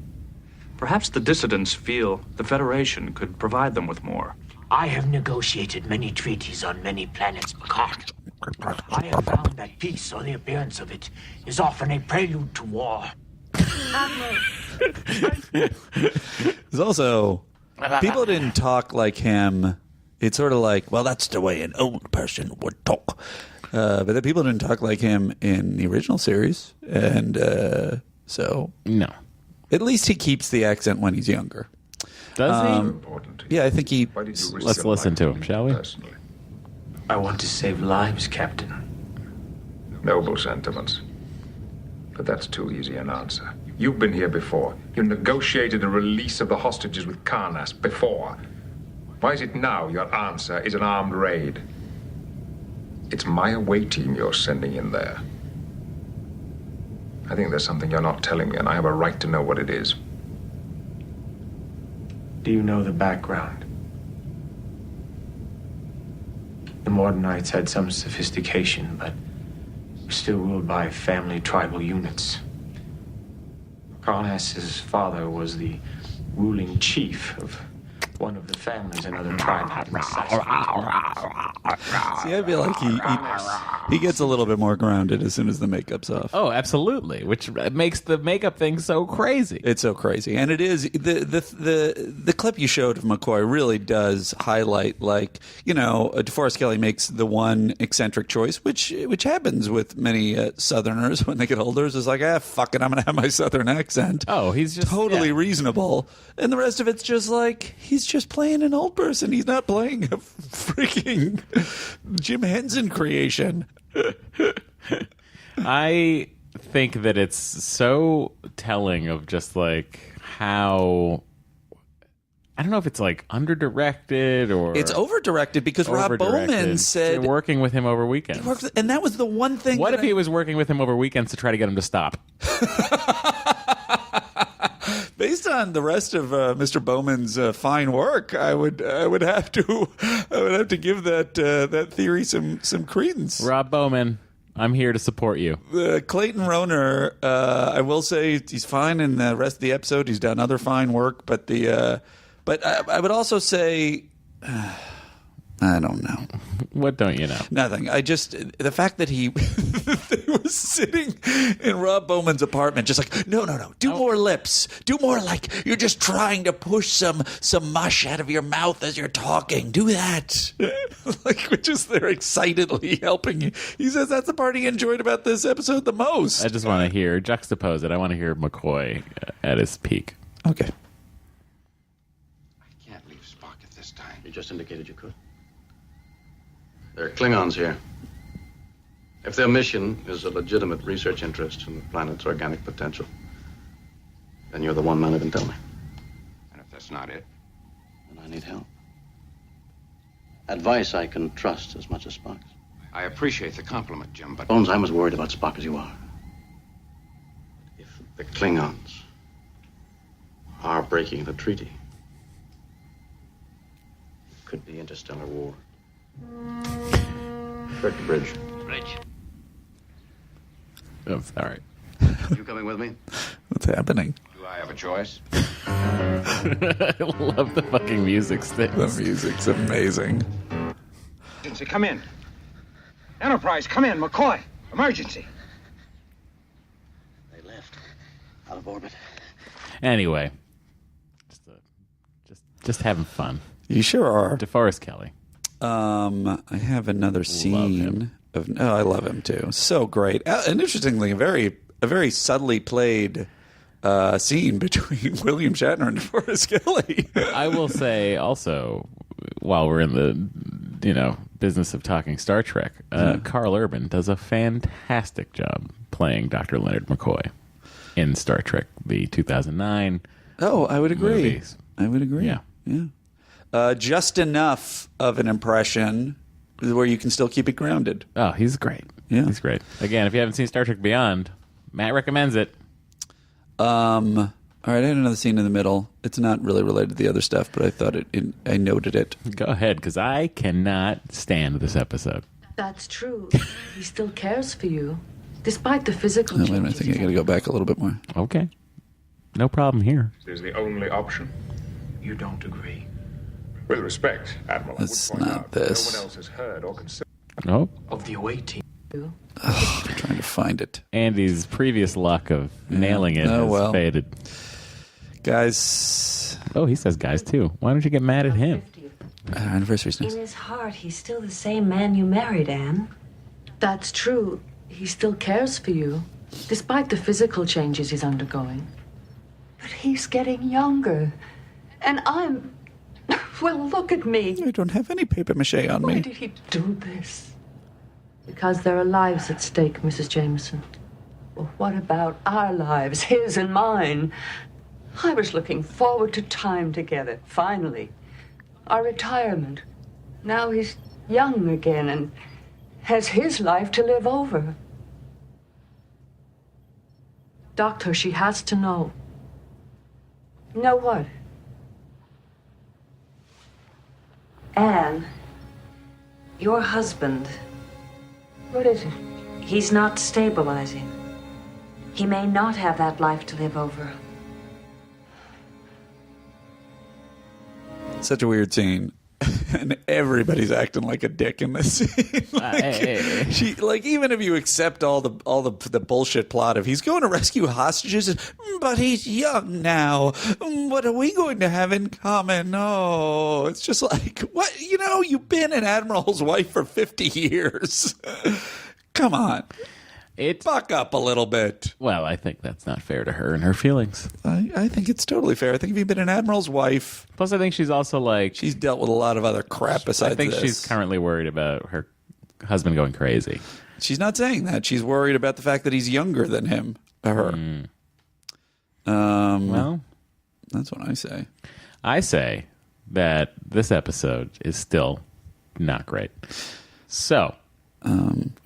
I: Perhaps the dissidents feel the Federation could provide them with more.
G: I have negotiated many treaties on many planets, Picard. I have found that peace, or the appearance of it, is often a prelude to war.
B: There's also people didn't talk like him. It's sort of like, well, that's the way an old person would talk. But the people didn't talk like him in the original series, and so
A: no.
B: At least he keeps the accent when he's younger.
A: Does
B: he? Yeah, I think he.
A: Let's listen to him, shall we?
F: I want to save lives, Captain.
C: Noble sentiments. But that's too easy an answer. You've been here before. You negotiated a release of the hostages with Karnas before. Why is it now your answer is an armed raid? It's my away team you're sending in there. I think there's something you're not telling me, and I have a right to know what it is.
F: Do you know the background? The Mordenites had some sophistication, but were still ruled by family tribal units. Karnas' father was the ruling chief of one of the families another tribe had assassinated.
B: See, I feel like he gets a little bit more grounded as soon as the makeup's off.
A: Oh, absolutely, which makes the makeup thing so crazy.
B: It's so crazy, and it is the clip you showed of McCoy really does highlight, like, DeForest Kelley makes the one eccentric choice, which happens with many Southerners when they get older. Is like, fuck it, I'm gonna have my Southern accent.
A: Oh, he's just
B: totally reasonable, and the rest of it's just like he's just playing an old person. He's not playing a freaking Jim Henson creation.
A: I think that it's so telling of just like how, I don't know if it's like underdirected or
B: it's over-directed because Rob Bowman said
A: working with him over weekends.
B: And that was the one thing.
A: What if he was working with him over weekends to try to get him to stop?
B: Based on the rest of Mr. Bowman's fine work, I would have to give that theory some credence.
A: Rob Bowman, I'm here to support you.
B: Clayton Rohner, I will say he's fine in the rest of the episode. He's done other fine work, but I would also say. I don't know.
A: What don't you know?
B: Nothing. The fact that he was sitting in Rob Bowman's apartment, just like, no, do more lips. Do more like you're just trying to push some mush out of your mouth as you're talking. Do that. Like, we're just there excitedly helping you. He says that's the part he enjoyed about this episode the most.
A: I just want to juxtapose it. I want to hear McCoy at his peak.
B: Okay.
L: I can't leave Spock at this time. You just indicated you could. There are Klingons here. If their mission is a legitimate research interest in the planet's organic potential, then you're the one man who can tell me.
M: And if that's not it?
L: Then I need help. Advice I can trust as much as Spock's.
M: I appreciate the compliment, Jim, but...
L: Bones, I'm as worried about Spock as you are. If the Klingons are breaking the treaty, could be interstellar war.
H: Check the bridge.
L: Bridge.
A: Oh, sorry.
L: You coming with me?
B: What's happening?
L: Do I have a choice?
A: I love the fucking music sticks.
B: The music's amazing.
O: Emergency, come in. Enterprise, come in. McCoy, emergency.
L: They left. Out of orbit.
A: Anyway, just having fun.
B: You sure are.
A: DeForest Kelley.
B: I have another scene of. Oh, I love him too. So great, and interestingly, a very subtly played scene between William Shatner and DeForest Kelley.
A: I will say also, while we're in the business of talking Star Trek, Carl Urban does a fantastic job playing Dr. Leonard McCoy in Star Trek, the 2009.
B: Oh, I would agree.
A: Movies.
B: I would agree. Yeah. Just enough of an impression where you can still keep it grounded.
A: Oh, he's great.
B: Yeah,
A: he's great. Again, if you haven't seen Star Trek Beyond, Matt recommends it.
B: All right, I had another scene in the middle. It's not really related to the other stuff, but I thought I noted it.
A: Go ahead, because I cannot stand this episode.
N: That's true. He still cares for you, despite the physical
B: Wait a minute, I think I got to go back a little bit more.
A: Okay. No problem here.
C: Is the only option.
F: You don't agree.
C: With respect, Admiral,
B: That's
C: I would point
B: not
C: out
B: this.
C: that no one else has heard or considered.
A: Nope.
F: Of the away team.
B: I'm trying to find it.
A: Andy's previous luck of nailing it has faded.
B: Guys.
A: Oh, he says guys too. Why don't you get mad at him?
B: Anniversary's next.
K: In his heart, he's still the same man you married, Anne.
N: That's true. He still cares for you, despite the physical changes he's undergoing.
J: But he's getting younger. And I'm... Well, look at me.
B: I don't have any paper mache on
J: Why
B: me.
J: did he do this?
N: Because there are lives at stake, Mrs. Jameson.
J: Well, what about our lives, his and mine? I was looking forward to time together, finally. Our retirement. Now he's young again and has his life to live over.
N: Doctor, she has to know.
J: Know what?
K: Anne, your husband,
J: What is it?
K: he's not stabilizing. He may not have that life to live over.
B: Such a weird scene. And everybody's acting like a dick in this scene. She even if you accept all the bullshit plot of he's going to rescue hostages, but he's young now. What are we going to have in common? Oh, it's just like what you've been an admiral's wife for 50 years. Come on. Buck up a little bit.
A: Well, I think that's not fair to her and her feelings.
B: I think it's totally fair. I think if you've been an admiral's wife...
A: Plus, I think she's also
B: she's dealt with a lot of other crap besides this.
A: I think she's currently worried about her husband going crazy.
B: She's not saying that. She's worried about the fact that he's younger than him. Her.
A: Well,
B: that's what I say.
A: I say that this episode is still not great. So...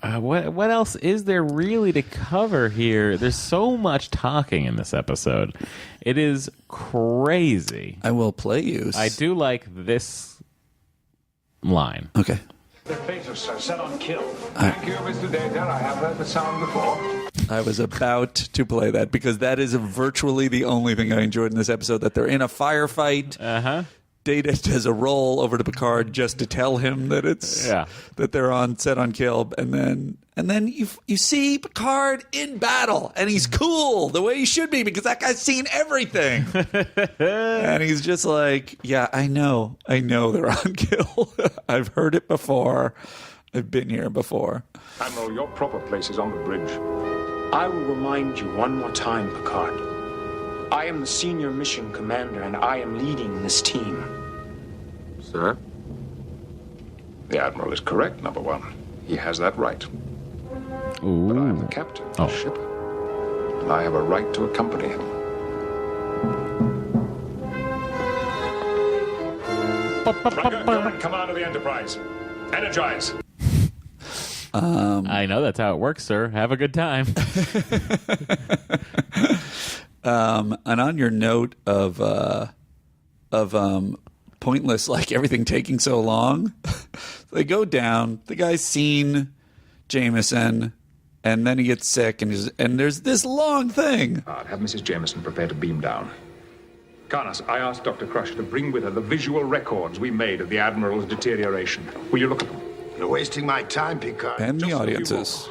A: what else is there really to cover here? There's so much talking in this episode. It is crazy.
B: I will play you.
A: I do like this line.
B: Okay.
O: The phasers are set on kill. Thank you, Mr. Data. I have heard the sound before.
B: I was about to play that because that is virtually the only thing I enjoyed in this episode, that they're in a firefight.
A: Uh-huh.
B: Data does a roll over to Picard just to tell him that that they're set on kill, and then you see Picard in battle, and he's cool the way he should be because that guy's seen everything, and he's just like, yeah, I know they're on kill. I've heard it before. I've been here before.
C: Admiral, your proper place is on the bridge.
F: I will remind you one more time, Picard. I am the senior mission commander, and I am leading this team.
C: Sir? The Admiral is correct, number one. He has that right.
A: Ooh.
C: But I am the captain of the ship, and I have a right to accompany him. Command of the Enterprise. Energize.
A: I know that's how it works, sir. Have a good time.
B: And on your note of pointless, like everything taking so long. They go down. The guy's seen Jameson, and then he gets sick, and there's this long thing.
C: Have Mrs. Jameson prepare to beam down. Karnas, I asked Dr. Crusher to bring with her the visual records we made of the Admiral's deterioration. Will you look at them?
D: You're wasting my time, Picard.
B: And the audiences.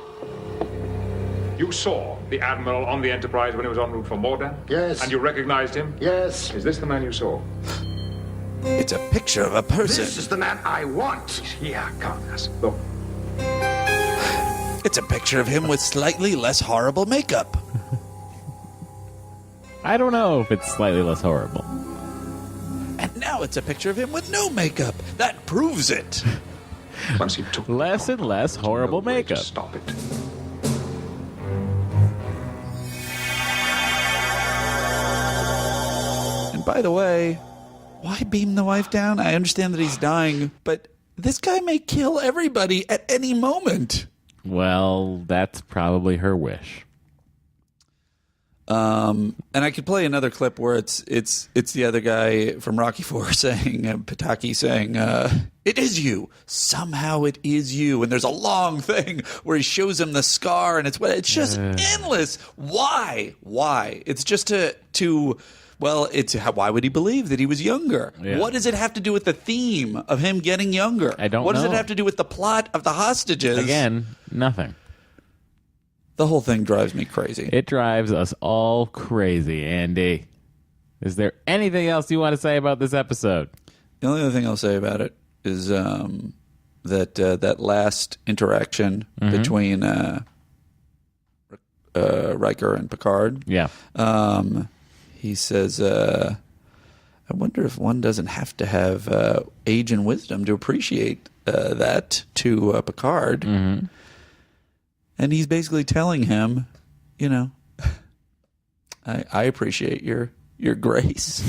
C: You saw the Admiral on the Enterprise when he was en route for Mordan?
D: Yes.
C: And you recognized him?
D: Yes.
C: Is this the man you saw?
B: It's a picture of a person.
D: This is the man I want.
C: Here, Karnas. Look.
B: It's a picture of him with slightly less horrible makeup.
A: I don't know if it's slightly less horrible.
B: And now it's a picture of him with no makeup. That proves it.
C: Once he took
A: less and less horrible makeup.
C: Stop it.
B: And by the way, why beam the wife down? I understand that he's dying, but this guy may kill everybody at any moment.
A: Well, that's probably her wish.
B: And I could play another clip where it's the other guy from Rocky IV saying, Pataki saying, it is you. Somehow it is you. And there's a long thing where he shows him the scar, and it's just endless. Why? It's just why would he believe that he was younger?
A: Yeah.
B: What does it have to do with the theme of him getting younger?
A: I don't know.
B: What does it have to do with the plot of the hostages?
A: Again, nothing.
B: The whole thing drives me crazy.
A: It drives us all crazy, Andy. Is there anything else you want to say about this episode?
B: The only other thing I'll say about it is that last interaction between Riker and Picard.
A: Yeah.
B: He says, I wonder if one doesn't have to have age and wisdom to appreciate that to Picard.
A: Mm-hmm.
B: And he's basically telling him, I appreciate your grace,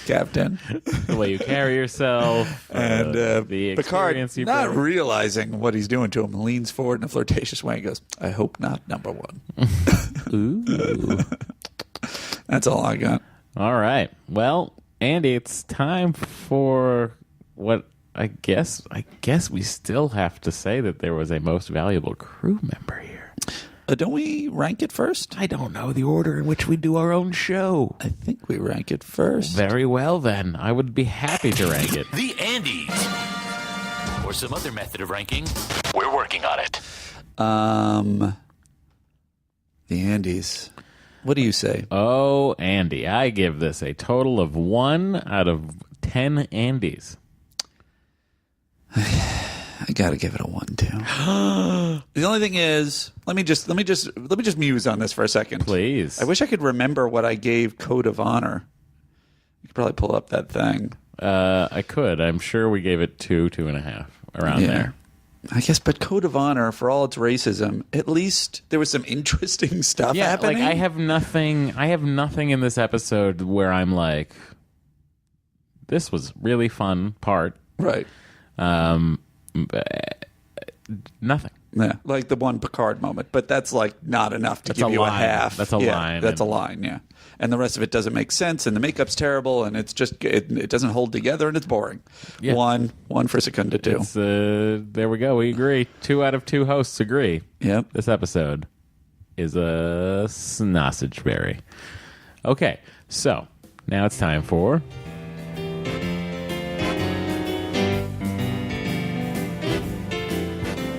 B: Captain.
A: The way you carry yourself.
B: And
A: the
B: Picard,
A: experience you
B: not
A: bring.
B: realizing what he's doing to him, leans forward in a flirtatious way and goes, I hope not, number one.
A: Ooh.
B: That's all I got.
A: All right. Well, Andy, it's time for what I guess we still have to say that there was a most valuable crew member here.
B: Don't we rank it first?
A: I don't know the order in which we do our own show.
B: I think we rank it first.
A: Very well, then. I would be happy to rank it.
P: The Andes. Or some other method of ranking. We're working on it.
B: The Andes. What do you say?
A: Oh, Andy, I give this a total of 1 out of 10 Andes.
B: I gotta give it a 1 too. The only thing is, let me just muse on this for a second,
A: please.
B: I wish I could remember what I gave Code of Honor. You could probably pull up that thing.
A: I could. I'm sure we gave it 2.5 around there.
B: I guess, but Code of Honor, for all its racism, at least there was some interesting stuff happening.
A: Like I have nothing in this episode where I'm like, this was really fun part.
B: Right.
A: Nothing.
B: Yeah, like the one Picard moment, but that's like not enough to give you a half.
A: That's a line.
B: That's a line, yeah. And the rest of it doesn't make sense, and the makeup's terrible, and it's just it doesn't hold together, and it's boring.
A: Yeah.
B: One for Secunda too.
A: There we go. We agree. 2 out of 2 hosts agree.
B: Yep.
A: This episode is a sausage berry. Okay, so now it's time for.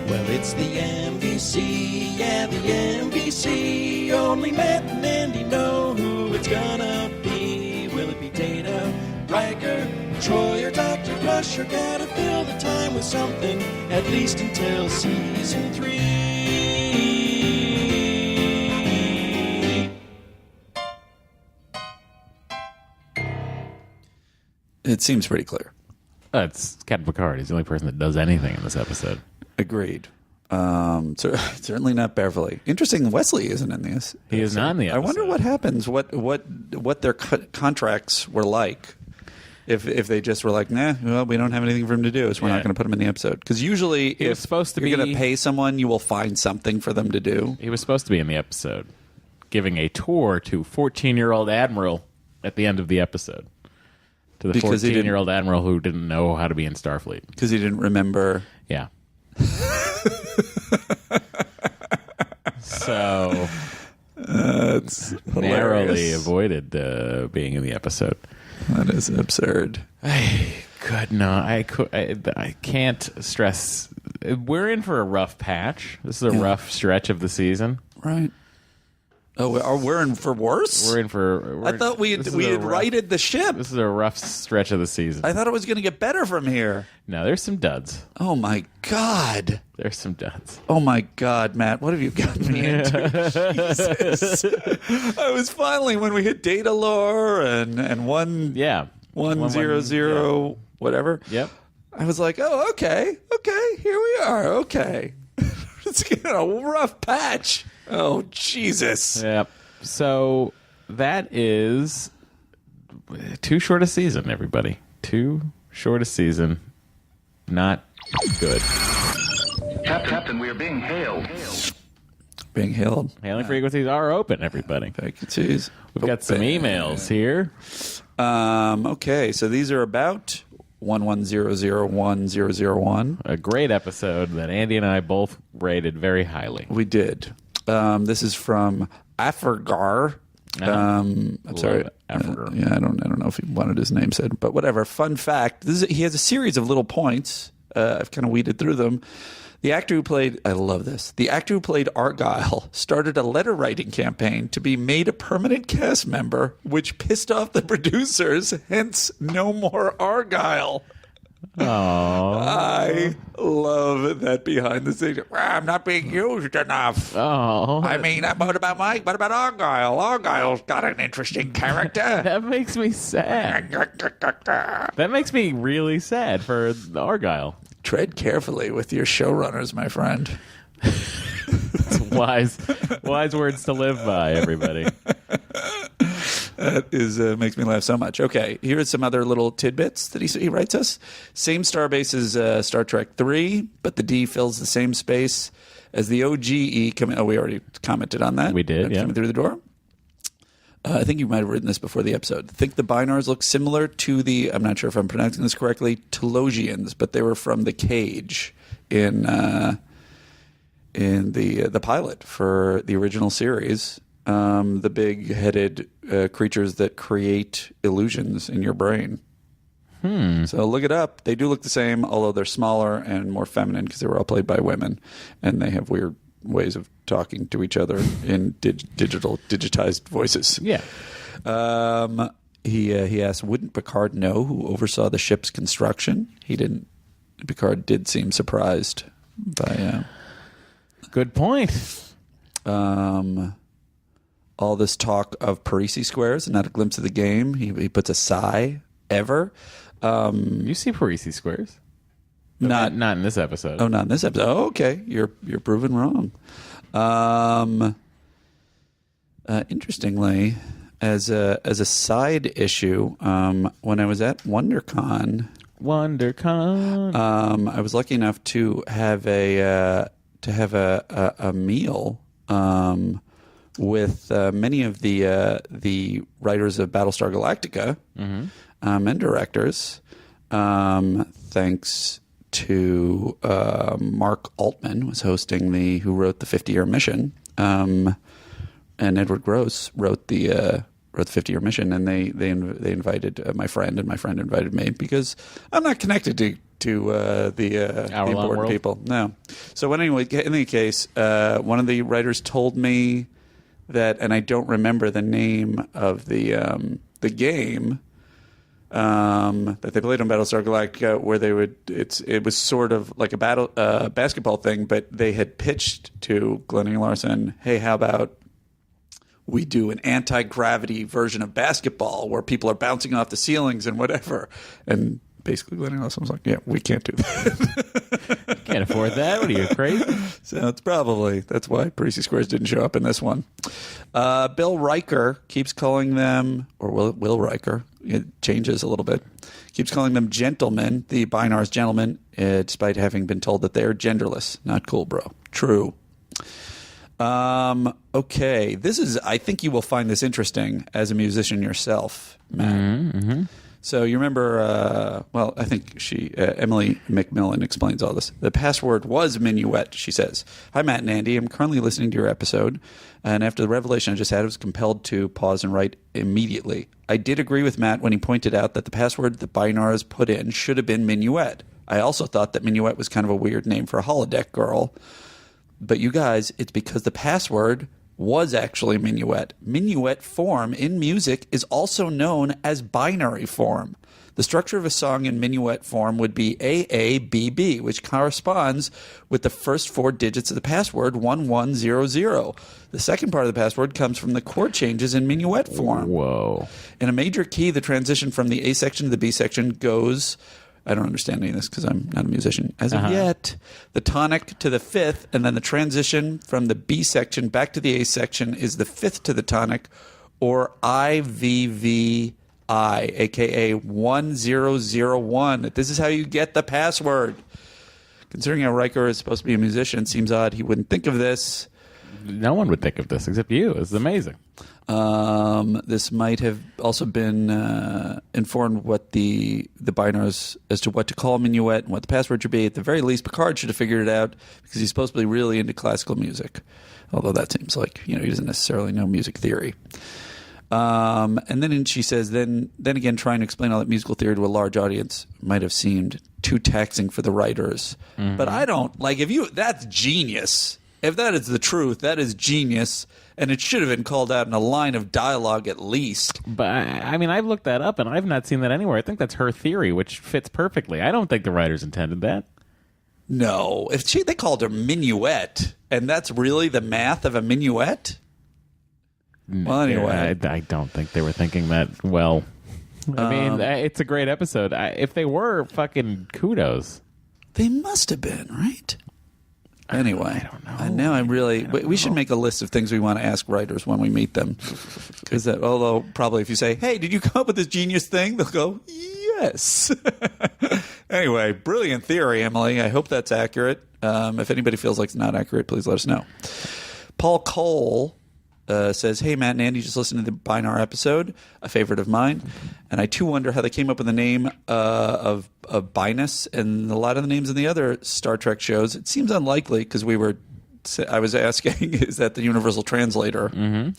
Q: Well, it's the MVC, yeah, the MVC. Only Matt and Andy know who it's gonna be. Will it be Data, Riker, Troy, or Dr. Crusher? Gotta fill the time with something, at least until season 3.
B: It seems pretty clear.
A: It's Captain Picard. He's the only person that does anything in this episode.
B: Agreed. Certainly not Beverly. Interesting, Wesley isn't in this.
A: He is not in the episode.
B: I wonder what happens, what their contracts were like. If they just were like, nah, well, we don't have anything for him to do, so we're not going to put him in the episode. Because usually, if you're going to pay someone, you will find something for them to do.
A: He was supposed to be in the episode, giving a tour to 14-year-old Admiral at the end of the episode. To the
B: Because he didn't-
A: 14-year-old admiral who didn't know how to be in Starfleet.
B: Because he didn't remember.
A: Yeah. So
B: it's
A: narrowly avoided being in the episode.
B: That is absurd.
A: I can't stress. We're in for a rough patch. This is a rough stretch of the season.
B: Right. Oh, we're in for worse? I thought we had righted the ship.
A: This is a rough stretch of the season.
B: I thought it was going to get better from here.
A: No, there's some duds.
B: Oh, my God.
A: There's some duds.
B: Oh, my God, Matt. What have you gotten me into? Jesus. I was finally, when we hit data lore and one...
A: Yeah.
B: 100, whatever.
A: Yep.
B: I was like, oh, okay, here we are, okay. It's getting a rough patch. Oh, Jesus.
A: Yep. So that is too short a season, everybody. Too short a season. Not good.
R: Captain, we are being hailed.
B: Being hailed.
A: Hailing frequencies are open, everybody.
B: Vacancies.
A: We've got some emails here.
B: Okay, so these are about 1100101.
A: A great episode that Andy and I both rated very highly.
B: We did. This is from Aftergar. I'm sorry.
A: Aftergar.
B: Yeah, I don't know if he wanted his name said, but whatever. Fun fact: he has a series of little points. I've kind of weeded through them. The actor who played, I love this. The actor who played Argyle started a letter writing campaign to be made a permanent cast member, which pissed off the producers. Hence, no more Argyle.
A: Oh,
B: I love that behind the scenes. Well, I'm not being used enough.
A: Oh,
B: I mean, what about Mike? What about Argyle? Argyle's got an interesting character.
A: That makes me sad. That makes me really sad for Argyle.
B: Tread carefully with your showrunners, my friend.
A: Wise words to live by, everybody.
B: That is makes me laugh so much. Okay, here are some other little tidbits that he writes us. Same starbase as Star Trek 3, but the D fills the same space as the OGE. We already commented on that.
A: We did, yeah.
B: Coming through the door. I think you might have written this before the episode. I think the Binars look similar to the, I'm not sure if I'm pronouncing this correctly, Telosians, but they were from the Cage in the pilot for the original series. The big-headed creatures that create illusions in your brain. So look it up. They do look the same, although they're smaller and more feminine because they were all played by women, and they have weird ways of talking to each other in digitized voices.
A: Yeah.
B: He asked, wouldn't Picard know who oversaw the ship's construction? He didn't. Picard did seem surprised by...
A: Good point.
B: All this talk of Parisi squares and not a glimpse of the game. He puts a sigh. Ever.
A: You see Parisi squares? Not in this episode.
B: Oh, not in this episode. Oh, okay. You're proven wrong. Interestingly, as a side issue, when I was at WonderCon, I was lucky enough to have a meal with many of the writers of Battlestar Galactica and directors. Thanks to Mark Altman was hosting who wrote the 50-Year Mission, and Edward Gross wrote the 50-Year Mission, and they invited my friend, and my friend invited me because I'm not connected to the important
A: world?
B: people. No. So anyway, in any case, one of the writers told me that, and I don't remember the name of the game that they played on Battlestar Galactica, where they would it was sort of like a basketball thing, but they had pitched to Glenn E. Larson, hey, how about we do an anti-gravity version of basketball where people are bouncing off the ceilings and whatever. And basically Glenn E. Larson was like, yeah, we can't do that.
A: Can't afford that. What are you, crazy?
B: So that's why Parisi Squares didn't show up in this one. Bill Riker keeps calling them, or Will Riker, it changes a little bit, keeps calling them gentlemen, the Binars gentlemen, despite having been told that they're genderless. Not cool, bro. True. Okay, I think you will find this interesting as a musician yourself, Matt.
A: Mm-hmm.
B: So you remember, well, I think Emily McMillan explains all this. The password was minuet, she says. Hi, Matt and Andy. I'm currently listening to your episode, and after the revelation I just had, I was compelled to pause and write immediately. I did agree with Matt when he pointed out that the password the Bynars put in should have been minuet. I also thought that minuet was kind of a weird name for a holodeck girl. But you guys, it's because the password was actually minuet. Minuet form in music is also known as binary form. The structure of a song in minuet form would be AABB, which corresponds with the first 4 digits of the password, 1100. The second part of the password comes from the chord changes in minuet form.
A: Whoa.
B: In a major key, the transition from the A section to the B section goes... I don't understand any of this because I'm not a musician as of yet. The tonic to the 5th, and then the transition from the B section back to the A section is the 5th to the tonic, or IVVI, aka 1001. This is how you get the password. Considering how Riker is supposed to be a musician, it seems odd he wouldn't think of this.
A: No one would think of this except you. It's amazing.
B: This might have also been informed what the Bynars as to what to call minuet and what the password should be. At the very least, Picard should have figured it out because he's supposed to be really into classical music. Although that seems like he doesn't necessarily know music theory. And then she says, then again, trying to explain all that musical theory to a large audience might have seemed too taxing for the writers. Mm-hmm. But I don't that's genius. If that is the truth, that is genius, and it should have been called out in a line of dialogue at least.
A: But, I mean, I've looked that up, and I've not seen that anywhere. I think that's her theory, which fits perfectly. I don't think the writers intended that.
B: No. They called her minuet, and that's really the math of a minuet? Well, anyway.
A: I don't think they were thinking that well. I mean, it's a great episode. If they were, fucking kudos.
B: They must have been, right? Anyway, I don't know. We should make a list of things we want to ask writers when we meet them. Because although probably if you say, "Hey, did you come up with this genius thing?" they'll go, "Yes." Anyway, brilliant theory, Emily. I hope that's accurate. If anybody feels like it's not accurate, please let us know. Paul Cole says, "Hey, Matt and Andy, just listened to the Bynar episode, a favorite of mine, and I too wonder how they came up with the name of Bynus and a lot of the names in the other Star Trek shows. It seems unlikely because I was asking, is that the universal translator?
A: Mm-hmm.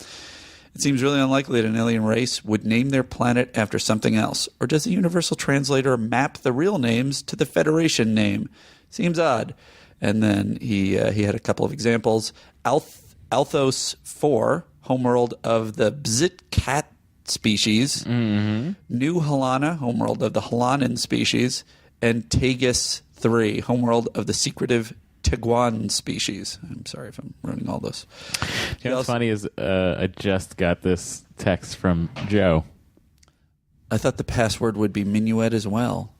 B: It seems really unlikely that an alien race would name their planet after something else. Or does the universal translator map the real names to the Federation name? Seems odd." And then he had a couple of examples. Althos 4, homeworld of the Bzit cat species.
A: Mm-hmm.
B: New Halana, homeworld of the Halanan species. And Tagus 3, homeworld of the secretive Tiguan species. I'm sorry if I'm ruining all this.
A: You know what's funny is I just got this text from Joe.
B: I thought the password would be minuet as well.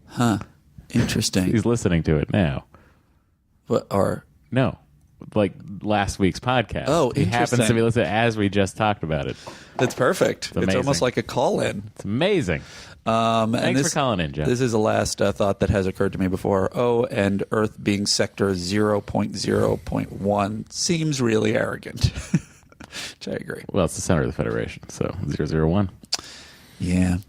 B: Huh. Interesting.
A: He's listening to it now.
B: What? Or
A: no. Like last week's podcast.
B: Oh,
A: he happens to be listening as we just talked about it.
B: That's perfect. It's almost like a call-in.
A: It's amazing.
B: Thanks
A: for calling in, Joe.
B: This is the last thought that has occurred to me before. Oh, and Earth being sector 0.0.1 seems really arrogant. Which I agree.
A: Well, it's the center of the Federation, so 001.
B: Yeah.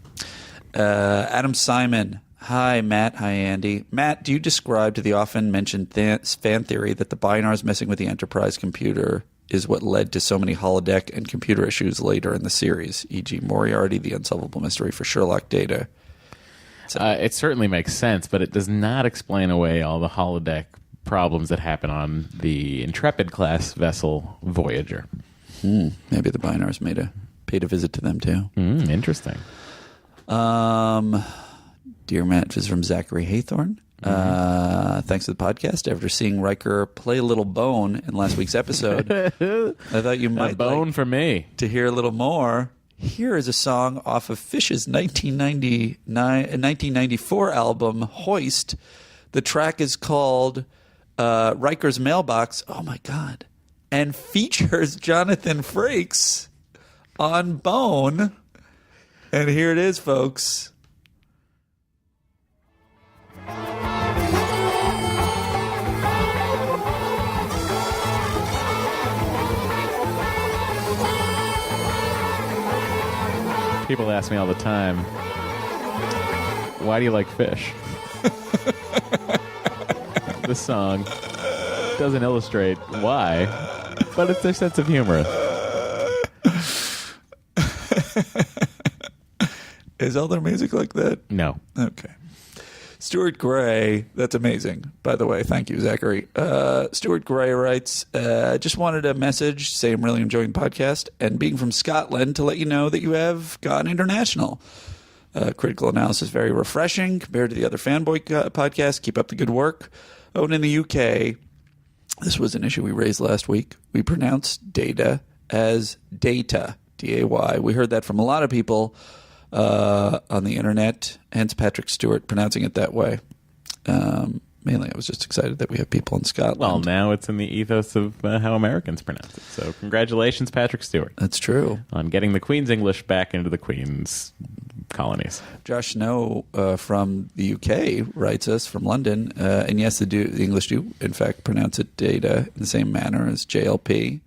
B: Adam Simon. Hi, Matt. Hi, Andy. Matt, do you describe to the often mentioned fan theory that the Bynars messing with the Enterprise computer is what led to so many holodeck and computer issues later in the series, e.g. Moriarty, the unsolvable mystery for Sherlock Data?
A: It certainly makes sense, but it does not explain away all the holodeck problems that happen on the Intrepid-class vessel Voyager.
B: Maybe the Bynars paid a visit to them, too.
A: Interesting.
B: Dear Matt, this is from Zachary Haythorne. Thanks to the podcast. After seeing Riker play a little bone in last week's episode, I thought you might
A: bone for me
B: to hear a little more. Here is a song off of Fish's 1994 album, Hoist. The track is called Riker's Mailbox. Oh, my God. And features Jonathan Frakes on bone. And here it is, folks.
A: People ask me all the time, Why do you like fish? This song doesn't illustrate why, but it's their sense of humor.
B: Is all their music like that?
A: No.
B: Okay. Stuart Gray, that's amazing, by the way. Thank you, Zachary. Stuart Gray writes, just wanted a message, say I'm really enjoying the podcast, and being from Scotland to let you know that you have gone international. Critical analysis, very refreshing compared to the other fanboy podcasts. Keep up the good work. Oh, and in the UK, this was an issue we raised last week. We pronounce data as data, D-A-Y. We heard that from a lot of people on the internet, hence Patrick Stewart pronouncing it that way. Mainly, I was just excited that we have people in Scotland.
A: Well, now it's in the ethos of how Americans pronounce it. So congratulations, Patrick Stewart.
B: That's true.
A: On getting the Queen's English back into the Queen's colonies.
B: Josh Snow from the UK writes us from London, and yes, the English do, in fact, pronounce it data in the same manner as JLP.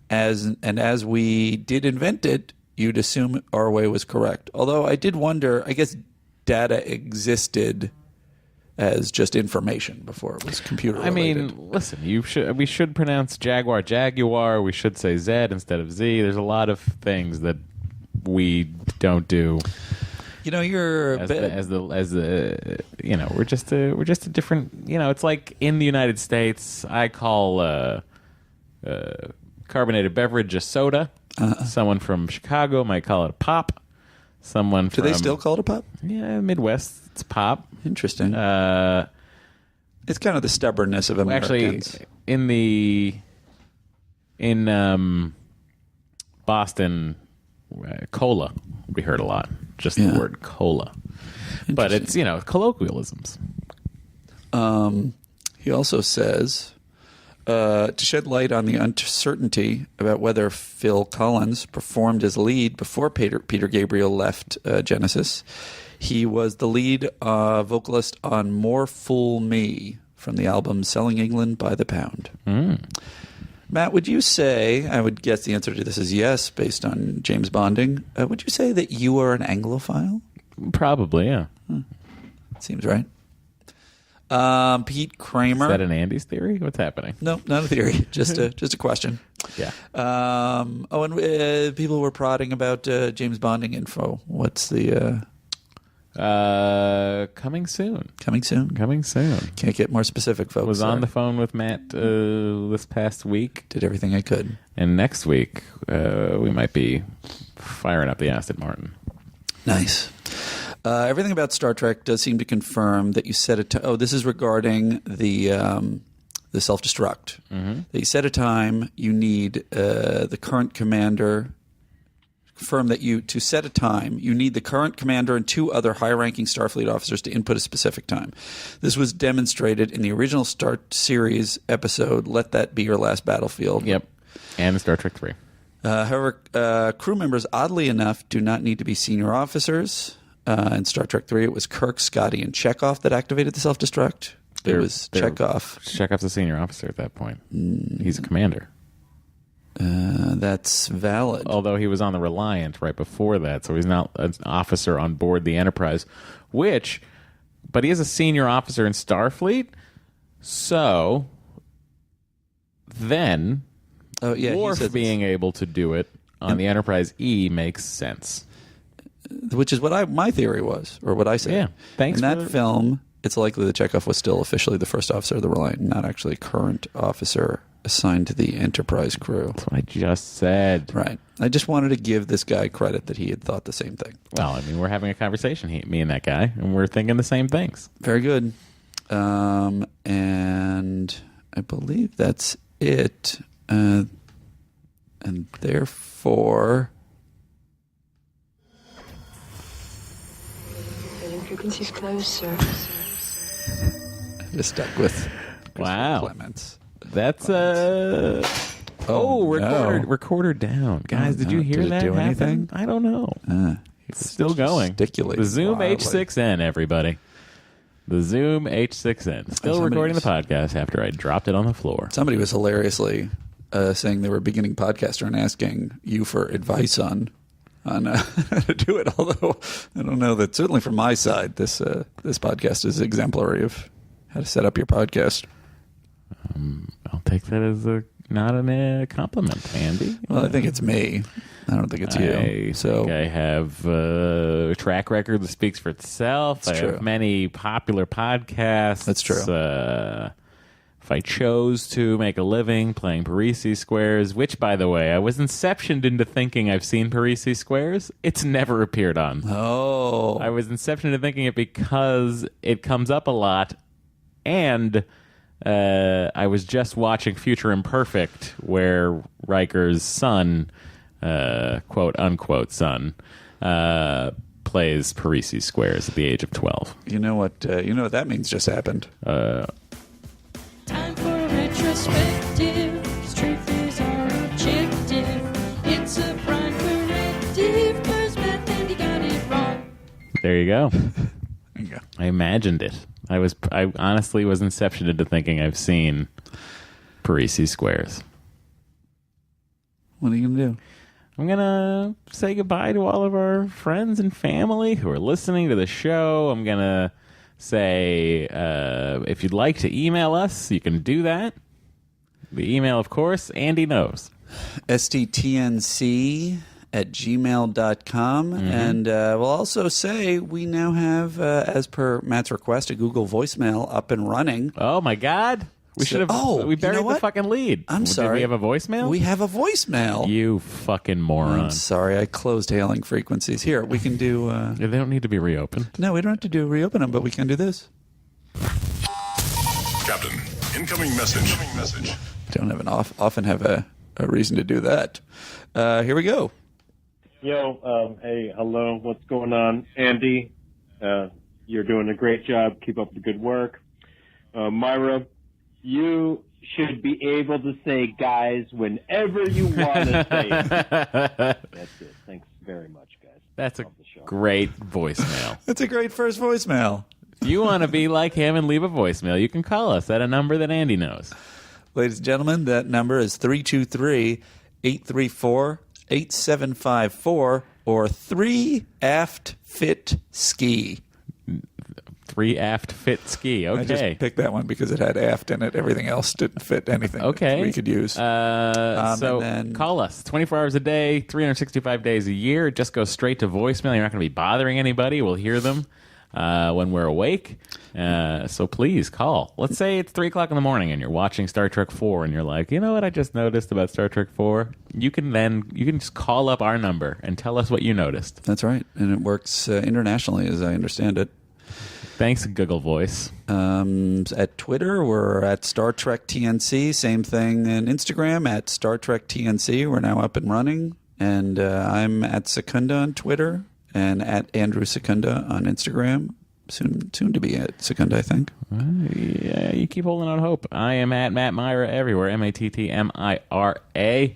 B: As we did invent it, you'd assume our way was correct. Although I did wonder, I guess data existed as just information before it was computer related.
A: I mean, listen, we should pronounce Jaguar Jaguar. We should say Z instead of Z. There's a lot of things that we don't do.
B: You know, we're
A: just a different. You know, it's like in the United States, I call carbonated beverage a soda. Someone from Chicago might call it a pop. Someone
B: do they still call it a pop?
A: Yeah, Midwest, it's pop.
B: Interesting. It's kind of the stubbornness of Americans.
A: Actually, in Boston, cola we heard a lot. Just the word cola, but it's colloquialisms.
B: He also says to shed light on the uncertainty about whether Phil Collins performed as lead before Peter Gabriel left Genesis. He was the lead vocalist on More Fool Me from the album Selling England by the Pound. Matt, would you say, I would guess the answer to this is yes, based on James Bonding. Would you say that you are an Anglophile?
A: Probably, yeah.
B: Seems right. Pete Kramer.
A: Is that an Andy's theory? What's happening?
B: No, not a theory. Just a question.
A: Yeah.
B: And people were prodding about James Bonding info. What's the...
A: coming soon.
B: Coming soon. Can't get more specific, folks.
A: Was on the phone with Matt this past week.
B: Did everything I could.
A: And next week, we might be firing up the Aston Martin.
B: Nice. Everything about Star Trek does seem to confirm that you set it to... Oh, this is regarding the self-destruct.
A: Mm-hmm.
B: That you set a time, you need the current commander... Confirm that to set a time, you need the current commander and 2 other high-ranking Starfleet officers to input a specific time. This was demonstrated in the original Star series episode, Let That Be Your Last Battlefield.
A: Yep, and Star Trek 3.
B: However, crew members, oddly enough, do not need to be senior officers. In Star Trek 3, it was Kirk, Scotty, and Chekhov that activated the self-destruct. It was Chekhov.
A: Chekhov's a senior officer at that point. He's a commander.
B: That's valid.
A: Although he was on the Reliant right before that, so he's not an officer on board the Enterprise. But he is a senior officer in Starfleet. So then, Worf being able to do it on the Enterprise E makes sense.
B: Which is what my theory was, or what I said.
A: Yeah, thanks.
B: In that film, it's likely that Chekhov was still officially the first officer of the Reliant, not actually a current officer assigned to the Enterprise crew.
A: That's what I just said.
B: Right. I just wanted to give this guy credit that he had thought the same thing.
A: Well, I mean, we're having a conversation, me and that guy, and we're thinking the same things.
B: Very good. And I believe that's it. And therefore...
N: Frequencies closed, sir.
B: I just stuck with Clements.
A: That's recorder down. Guys, did you hear
B: Did
A: that
B: it do
A: happen?
B: anything?
A: I don't know. It's still going. The Zoom H6N, everybody. The Zoom H6N. Still recording the podcast after I dropped it on the floor.
B: Somebody was hilariously saying they were a beginning podcaster and asking you for advice on on how to do it. Although I don't know that, certainly from my side, this podcast is exemplary of how to set up your podcast.
A: I'll take that as not a compliment, Andy.
B: Well, I think it's me. I don't think it's you.
A: Think I have a track record that speaks for itself.
B: That's true.
A: Have many popular podcasts.
B: That's true.
A: If I chose to make a living playing Parisi Squares, which, by the way, I was inceptioned into thinking I've seen Parisi Squares, it's never appeared on.
B: Oh.
A: I was inceptioned into thinking it because it comes up a lot, and I was just watching Future Imperfect, where Riker's son, quote unquote son, plays Parisi Squares at the age of 12.
B: You know what that means just happened.
Q: Time for a retrospective, 'cause truth is our objective. It's a prime corrective, 'cause Matt and he got it wrong.
A: There you go.
B: There you go.
A: I imagined it. I honestly was inceptioned into thinking I've seen Parisi Squares.
B: What are you going to do?
A: I'm going to say goodbye to all of our friends and family who are listening to the show. I'm going to say, if you'd like to email us, you can do that. The email, of course, Andy knows.
B: sttnc@gmail.com. And we'll also say we now have, as per Matt's request, a Google voicemail up and running.
A: Oh, my God. We should have. We buried the fucking lead.
B: I'm sorry.
A: Did we have a voicemail?
B: We have a voicemail.
A: You fucking moron.
B: I'm sorry. I closed hailing frequencies. Here, we can do...
A: They don't need to be reopened.
B: No, we don't have to reopen them, but we can do this.
S: Captain, incoming message.
B: Don't have often have a reason to do that. Here we go.
T: Yo, hey, hello. What's going on? Andy, you're doing a great job. Keep up the good work. Myra, you should be able to say guys whenever you want to say it. That's it. Thanks very much, guys.
A: That's a great voicemail.
B: That's a great first voicemail.
A: If you want to be like him and leave a voicemail, you can call us at a number that Andy knows.
B: Ladies and gentlemen, that number is 323-834-8754 or 3-AFT-FIT-SKI.
A: 3-AFT-FIT-SKI. Okay.
B: I just picked that one because it had aft in it. Everything else didn't fit anything that we could use.
A: So call us 24 hours a day, 365 days a year. Just go straight to voicemail. You're not going to be bothering anybody. We'll hear them when we're awake. So please call. Let's say it's 3 o'clock in the morning and you're watching Star Trek 4 and you're like, you know what I just noticed about Star Trek 4? You can just call up our number and tell us what you noticed.
B: That's right. And it works internationally, as I understand it.
A: Thanks, Google Voice.
B: At Twitter, we're at Star Trek TNC. Same thing in Instagram, at Star Trek TNC. We're now up and running. And I'm at Secunda on Twitter and at Andrew Secunda on Instagram. Soon to be at Secunda, I think.
A: Yeah, you keep holding out hope. I am at Matt Mira everywhere, MATTMIRA.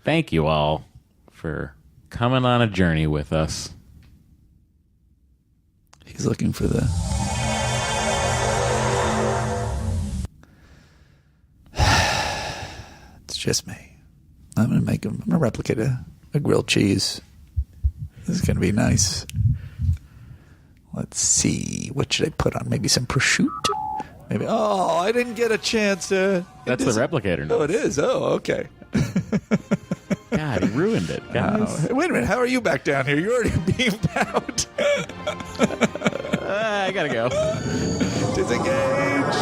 A: Thank you all for coming on a journey with us.
B: He's looking for the... It's just me. I'm going to replicate a grilled cheese. This is going to be nice. Let's see. What should I put on? Maybe some prosciutto? Maybe. Oh, I didn't get a chance to...
A: That's the replicator.
B: Oh, it is? Oh, okay.
A: God, he ruined it, guys.
B: Wait a minute. How are you back down here? You already beamed out.
A: I gotta go.
B: Disengage.